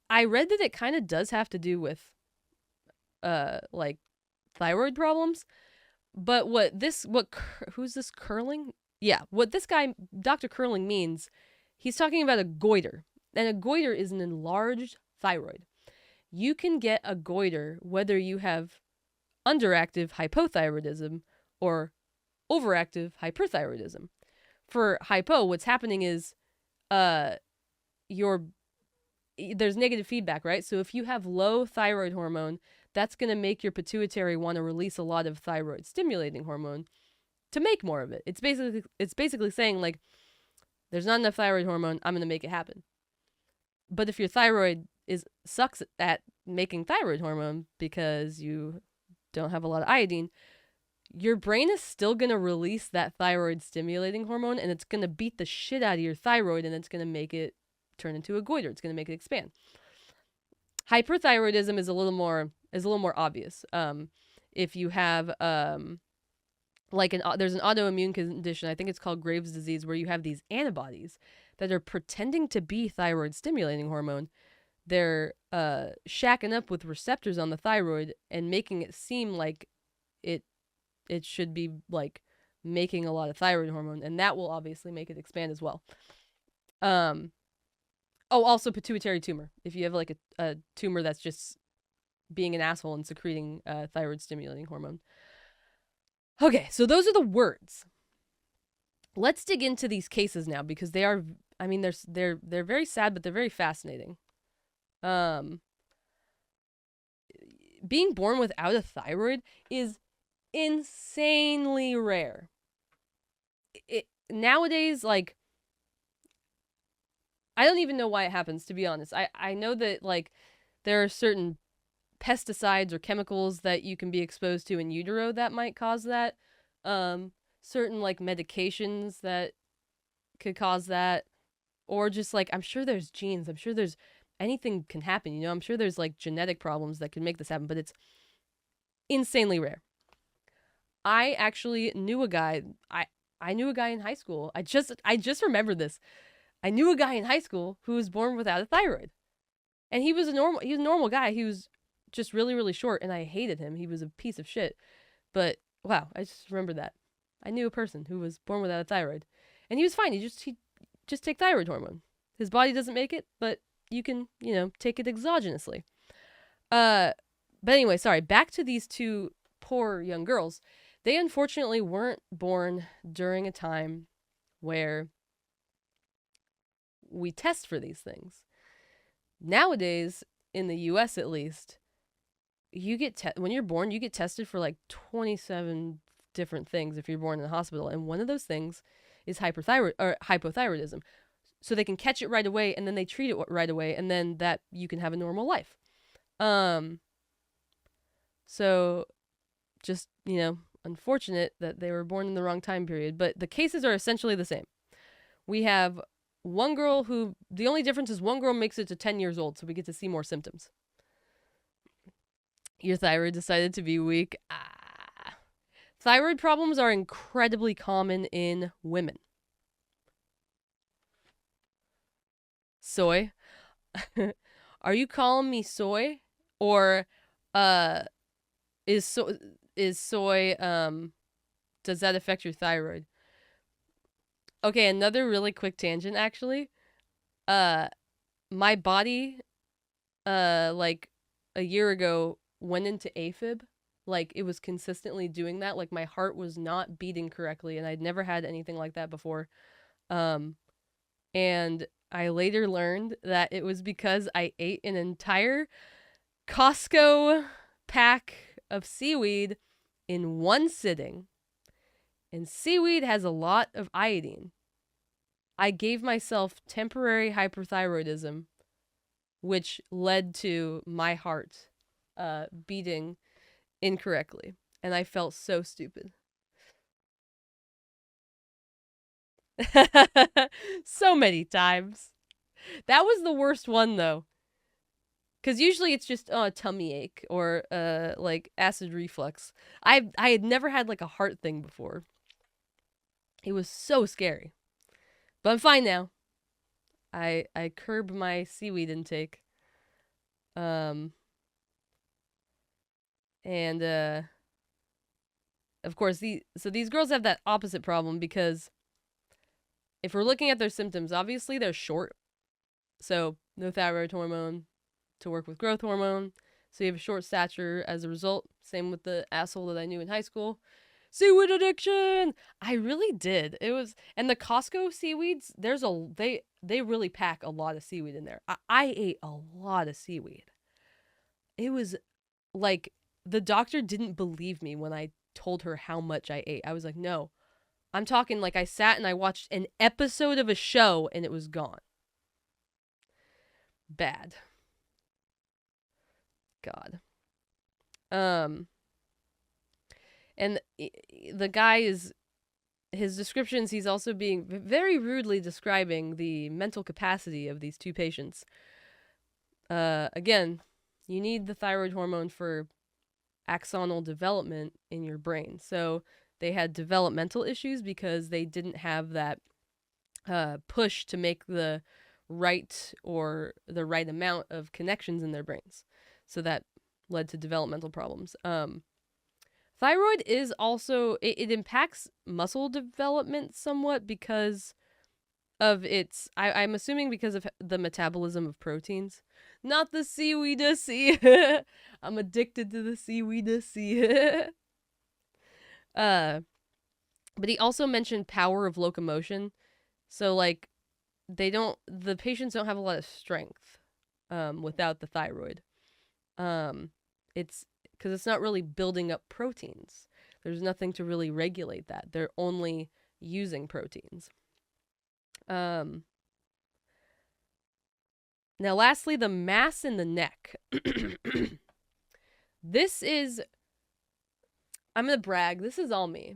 I read that it kind of does have to do with like thyroid problems. But who's this Curling? Yeah, what this guy, Dr. Curling, means, he's talking about a goiter. And a goiter is an enlarged thyroid. You can get a goiter whether you have underactive hypothyroidism or overactive hyperthyroidism. For hypo, what's happening is there's negative feedback, right? So if you have low thyroid hormone, that's going to make your pituitary want to release a lot of thyroid stimulating hormone to make more of it. It's basically saying, like, there's not enough thyroid hormone, I'm going to make it happen. But if your thyroid sucks at making thyroid hormone because you don't have a lot of iodine, your brain is still going to release that thyroid stimulating hormone, and it's going to beat the shit out of your thyroid, and it's going to make it turn into a goiter. It's going to make it expand. Hyperthyroidism is a little more obvious. If you have there's an autoimmune condition, I think it's called Graves' disease, where you have these antibodies that are pretending to be thyroid stimulating hormone. They're shacking up with receptors on the thyroid and making it seem like it should be like making a lot of thyroid hormone, and that will obviously make it expand as well. Also pituitary tumor. If you have like a tumor that's just being an asshole and secreting thyroid stimulating hormone. Okay, so those are the words. Let's dig into these cases now, because they are, I mean, they're very sad, but they're very fascinating. Being born without a thyroid is insanely rare. Nowadays, like, I don't even know why it happens, to be honest. I know that, like, there are certain pesticides or chemicals that you can be exposed to in utero that might cause that. Certain, like, medications that could cause that. Or just, like, I'm sure there's genes. I'm sure there's anything can happen, you know? I'm sure there's, like, genetic problems that can make this happen, but it's insanely rare. I actually knew a guy. I knew a guy in high school. I just remembered this. I knew a guy in high school who was born without a thyroid. And he was a normal guy. He was just really, really short, and I hated him. He was a piece of shit. But wow, I just remembered that. I knew a person who was born without a thyroid. And he was fine. He just take thyroid hormone. His body doesn't make it, but you can, take it exogenously. But anyway, sorry, back to these two poor young girls. They unfortunately weren't born during a time where we test for these things. Nowadays, in the US at least, you get when you're born, you get tested for like 27 different things if you're born in the hospital, and one of those things is hypothyroidism. So they can catch it right away, and then they treat it right away, and then that you can have a normal life. So just, unfortunate that they were born in the wrong time period, but the cases are essentially the same. We have one girl who, the only difference is one girl makes it to 10 years old, so we get to see more symptoms. Your thyroid decided to be weak. Thyroid problems are incredibly common in women. Soy? Are you calling me soy? Or is soy does that affect your thyroid? Okay, another really quick tangent actually. My body like a year ago went into AFib. Like, it was consistently doing that. Like, my heart was not beating correctly, and I'd never had anything like that before. And I later learned that it was because I ate an entire Costco pack of seaweed in one sitting. And seaweed has a lot of iodine. I gave myself temporary hyperthyroidism, which led to my heart beating incorrectly. And I felt so stupid. So many times. That was the worst one, though. Because usually it's just a tummy ache or like acid reflux. I had never had like a heart thing before. It was so scary. But I'm fine now. I curb my seaweed intake. And of course these girls have that opposite problem because if we're looking at their symptoms, obviously they're short. So no thyroid hormone to work with growth hormone. So you have a short stature as a result. Same with the asshole that I knew in high school. Seaweed addiction. I really did. It was, and the Costco seaweeds, they really pack a lot of seaweed in there. I ate a lot of seaweed. It was like the doctor didn't believe me when I told her how much I ate. I was like, no. I'm talking like I sat and I watched an episode of a show and it was gone. Bad. God. And the guy is, his descriptions, he's also being very rudely describing the mental capacity of these two patients. Again, you need the thyroid hormone for axonal development in your brain. So they had developmental issues because they didn't have that push to make the right amount of connections in their brains. So that led to developmental problems. Thyroid is also, it impacts muscle development somewhat because of its, I'm assuming because of the metabolism of proteins. Not the seaweed-a-sea. I'm addicted to the seaweed-a-sea. But he also mentioned power of locomotion. So, like, the patients don't have a lot of strength without the thyroid. It's because it's not really building up proteins. There's nothing to really regulate that. They're only using proteins. Now, lastly, the mass in the neck. This is, I'm going to brag, this is all me.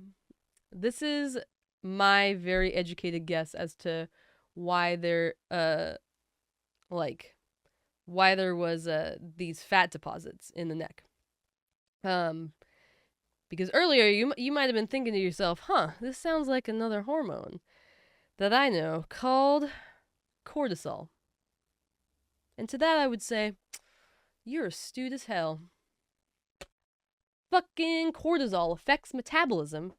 This is my very educated guess as to why there, why there was these fat deposits in the neck. Because earlier you might have been thinking to yourself, this sounds like another hormone that I know called cortisol. And to that I would say, you're astute as hell. Fucking cortisol affects metabolism,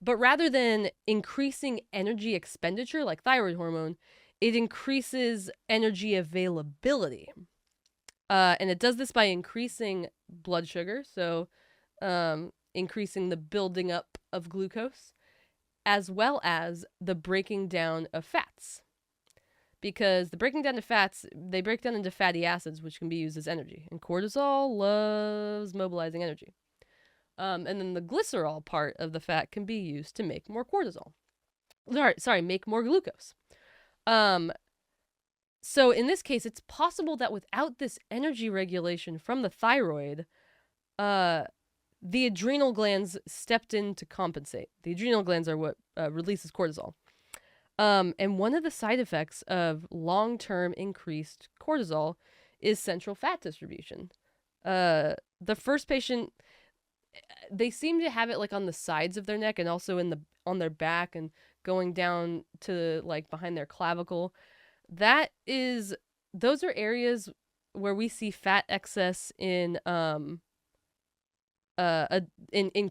but rather than increasing energy expenditure like thyroid hormone, it increases energy availability. And it does this by increasing blood sugar, so increasing the building up of glucose, as well as the breaking down of fats. Because the breaking down of fats, they break down into fatty acids, which can be used as energy. And cortisol loves mobilizing energy. And then the glycerol part of the fat can be used to make more cortisol. Make more glucose. So in this case, it's possible that without this energy regulation from the thyroid, the adrenal glands stepped in to compensate. The adrenal glands are what releases cortisol. And one of the side effects of long-term increased cortisol is central fat distribution. The first patient, they seem to have it like on the sides of their neck and also on their back and going down to like behind their clavicle. Those are areas where we see fat excess in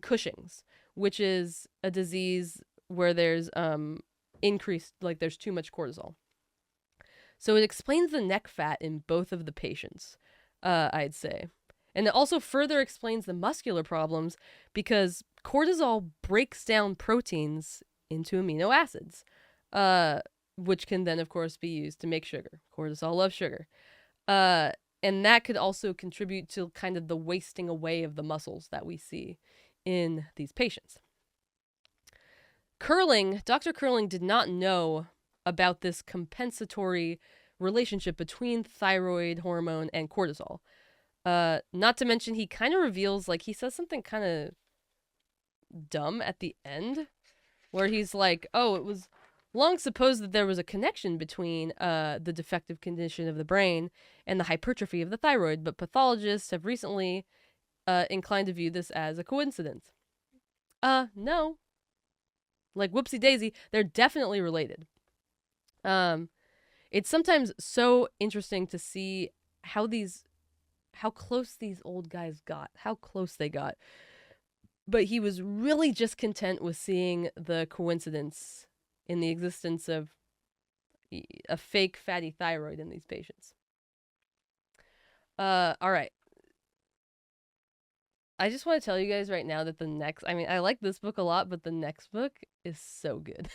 Cushing's, which is a disease where there's increased, like there's too much cortisol. So it explains the neck fat in both of the patients, I'd say. And it also further explains the muscular problems because cortisol breaks down proteins into amino acids, which can then, of course, be used to make sugar. Cortisol loves sugar. And that could also contribute to kind of the wasting away of the muscles that we see in these patients. Dr. Curling did not know about this compensatory relationship between thyroid hormone and cortisol. Not to mention, he kind of reveals, like, he says something kind of dumb at the end, where he's like, oh, it was long supposed that there was a connection between the defective condition of the brain and the hypertrophy of the thyroid, but pathologists have recently inclined to view this as a coincidence. No. Like, whoopsie daisy, they're definitely related. It's sometimes so interesting to see how close these old guys got, how close they got. But he was really just content with seeing the coincidence in the existence of a fake fatty thyroid in these patients. All right. I just want to tell you guys right now that I like this book a lot, but the next book is so good.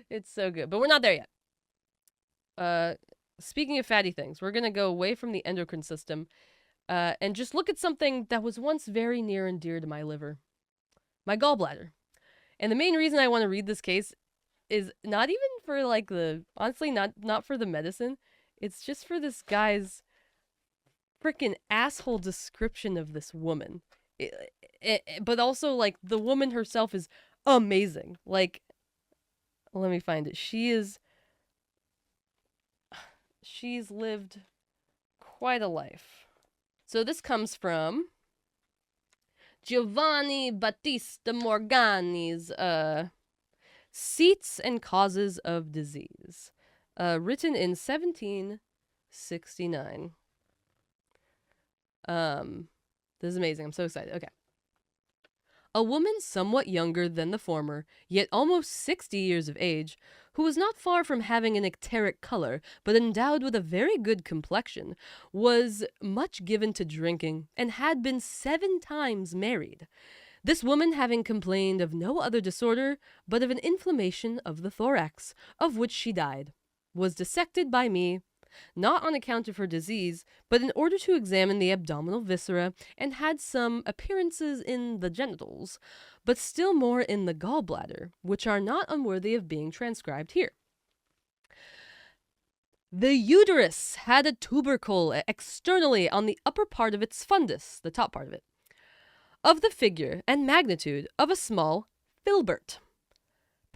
It's so good, but we're not there yet. Speaking of fatty things, we're going to go away from the endocrine system and just look at something that was once very near and dear to my liver, my gallbladder. And the main reason I want to read this case is not even for honestly, not for the medicine. It's just for this guy's freaking asshole description of this woman. But also, like, the woman herself is amazing. Like, let me find it. She's lived quite a life. So this comes from Giovanni Battista Morgani's Seats and Causes of Disease, written in 1769. This is amazing. I'm so excited. Okay. A woman somewhat younger than the former, yet almost 60 years of age, who was not far from having an ecteric color, but endowed with a very good complexion, was much given to drinking, and had been 7 times married. This woman having complained of no other disorder, but of an inflammation of the thorax, of which she died, was dissected by me, not on account of her disease, but in order to examine the abdominal viscera, and had some appearances in the genitals, but still more in the gallbladder, which are not unworthy of being transcribed here. The uterus had a tubercle externally on the upper part of its fundus, the top part of the figure and magnitude of a small filbert,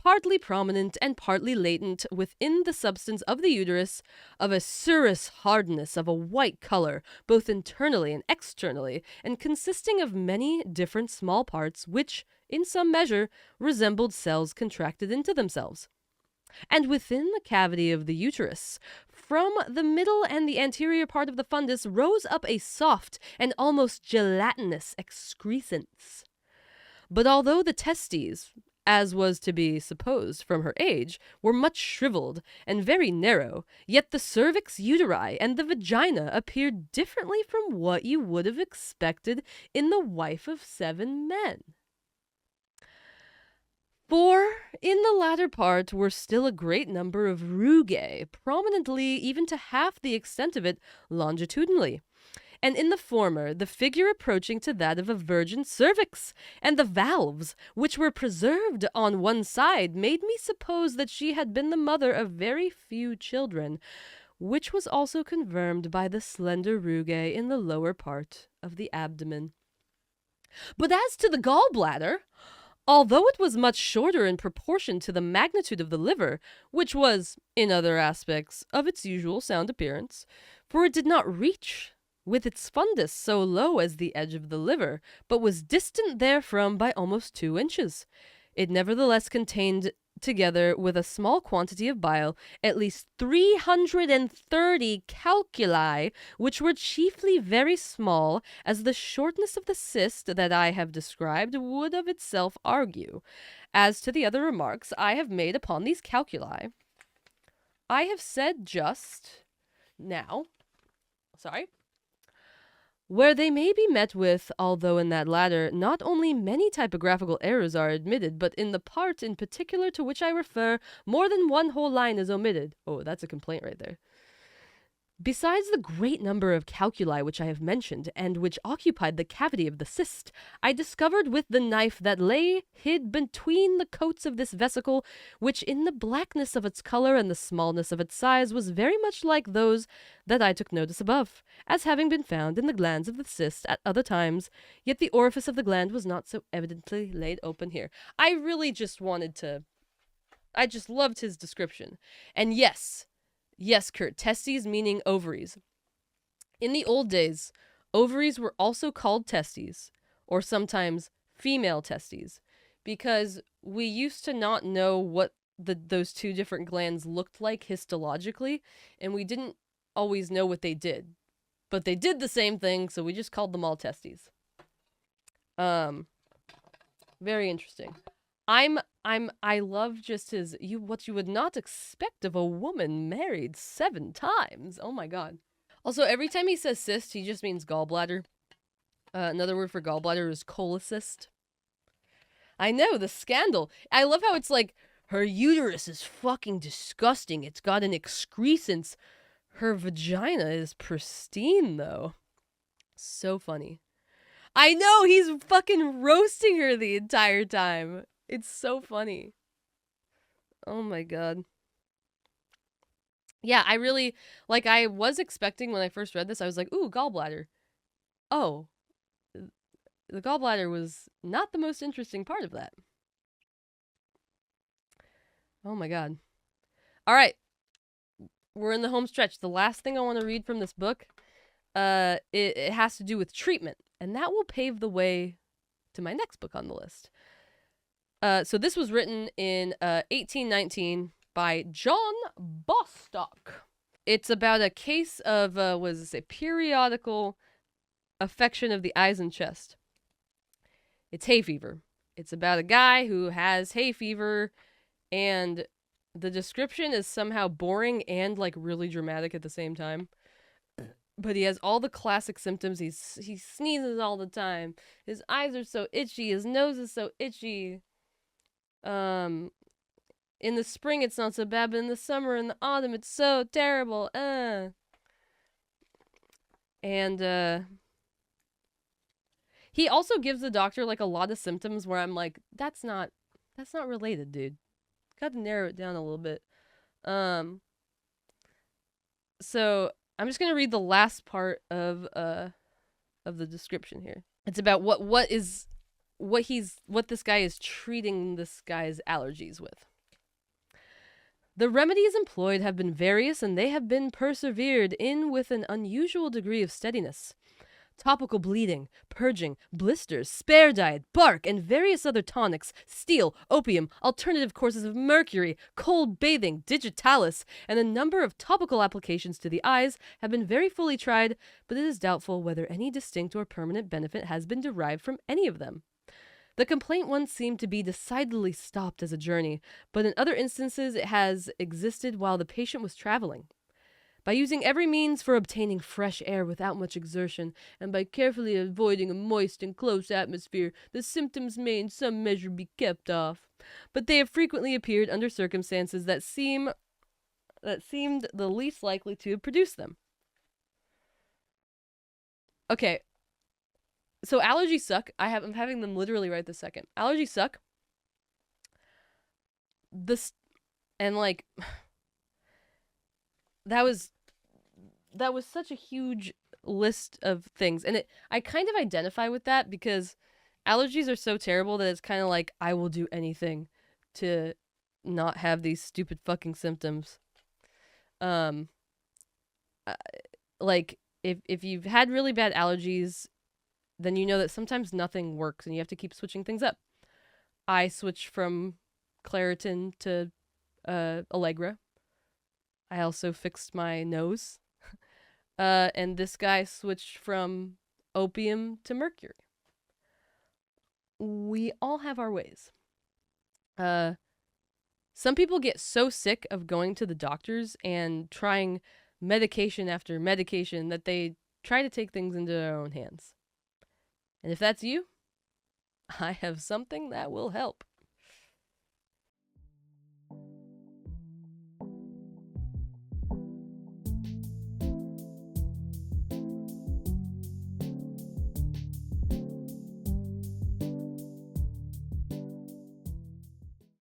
partly prominent and partly latent within the substance of the uterus, of a serous hardness of a white color, both internally and externally, and consisting of many different small parts, which, in some measure, resembled cells contracted into themselves. And within the cavity of the uterus, from the middle and the anterior part of the fundus, rose up a soft and almost gelatinous excrescence. But although the testes, as was to be supposed from her age, were much shriveled and very narrow, yet the cervix uteri and the vagina appeared differently from what you would have expected in the wife of 7 men. For in the latter part were still a great number of rugae, prominently even to half the extent of it longitudinally, and in the former the figure approaching to that of a virgin cervix, and the valves, which were preserved on one side, made me suppose that she had been the mother of very few children, which was also confirmed by the slender rugae in the lower part of the abdomen. But as to the gallbladder, although it was much shorter in proportion to the magnitude of the liver, which was, in other aspects, of its usual sound appearance, for it did not reach with its fundus so low as the edge of the liver, but was distant therefrom by almost 2 inches. It nevertheless contained, together with a small quantity of bile, at least 330 calculi, which were chiefly very small, as the shortness of the cyst that I have described would of itself argue. As to the other remarks I have made upon these calculi, I have said just now, where they may be met with, although in that latter not only many typographical errors are admitted, but in the part in particular to which I refer, more than one whole line is omitted. Oh, that's a complaint right there. Besides the great number of calculi which I have mentioned, and which occupied the cavity of the cyst, I discovered with the knife that lay hid between the coats of this vesicle, which in the blackness of its color and the smallness of its size was very much like those that I took notice above, as having been found in the glands of the cyst at other times, yet the orifice of the gland was not so evidently laid open here. I really just wanted to I just loved his description. And yes, Kurt, testes meaning ovaries. In the old days, ovaries were also called testes, or sometimes female testes, because we used to not know what those two different glands looked like histologically, and we didn't always know what they did. But they did the same thing, so we just called them all testes. Very interesting. I love just his what you would not expect of a woman married 7 times. Oh my god. Also, every time he says cyst, he just means gallbladder. Another word for gallbladder is cholecyst. I know, the scandal. I love how it's like, her uterus is fucking disgusting. It's got an excrescence. Her vagina is pristine, though. So funny. I know, he's fucking roasting her the entire time. It's so funny. Oh my god. Yeah, I really, like, I was expecting when I first read this, I was like, ooh, gallbladder. Oh, the gallbladder was not the most interesting part of that. Oh my god. All right. We're in the home stretch. The last thing I want to read from this book, it has to do with treatment, and that will pave the way to my next book on the list. So this was written in 1819 by John Bostock. It's about a case of, periodical affection of the eyes and chest. It's hay fever. It's about a guy who has hay fever, and the description is somehow boring and, like, really dramatic at the same time. But he has all the classic symptoms. He sneezes all the time. His eyes are so itchy. His nose is so itchy. In the spring, it's not so bad, but in the summer and the autumn, it's so terrible. And, he also gives the doctor, like, a lot of symptoms where I'm like, that's not related, dude. Gotta narrow it down a little bit. So I'm just gonna read the last part of the description here. It's about what this guy is treating this guy's allergies with. The remedies employed have been various, and they have been persevered in with an unusual degree of steadiness. Topical bleeding, purging, blisters, spare diet, bark, and various other tonics, steel, opium, alternative courses of mercury, cold bathing, digitalis, and a number of topical applications to the eyes have been very fully tried, but it is doubtful whether any distinct or permanent benefit has been derived from any of them. The complaint once seemed to be decidedly stopped as a journey, but in other instances it has existed while the patient was traveling. By using every means for obtaining fresh air without much exertion, and by carefully avoiding a moist and close atmosphere, the symptoms may in some measure be kept off. But they have frequently appeared under circumstances that seemed the least likely to have produced them. Okay. So allergies suck. I'm having them literally right this second. Allergies suck. That was such a huge list of things. And I kind of identify with that because allergies are so terrible that it's kind of like I will do anything to not have these stupid fucking symptoms. Like if you've had really bad allergies, then you know that sometimes nothing works and you have to keep switching things up. I switched from Claritin to Allegra. I also fixed my nose. And this guy switched from opium to mercury. We all have our ways. Some people get so sick of going to the doctors and trying medication after medication that they try to take things into their own hands. And if that's you, I have something that will help.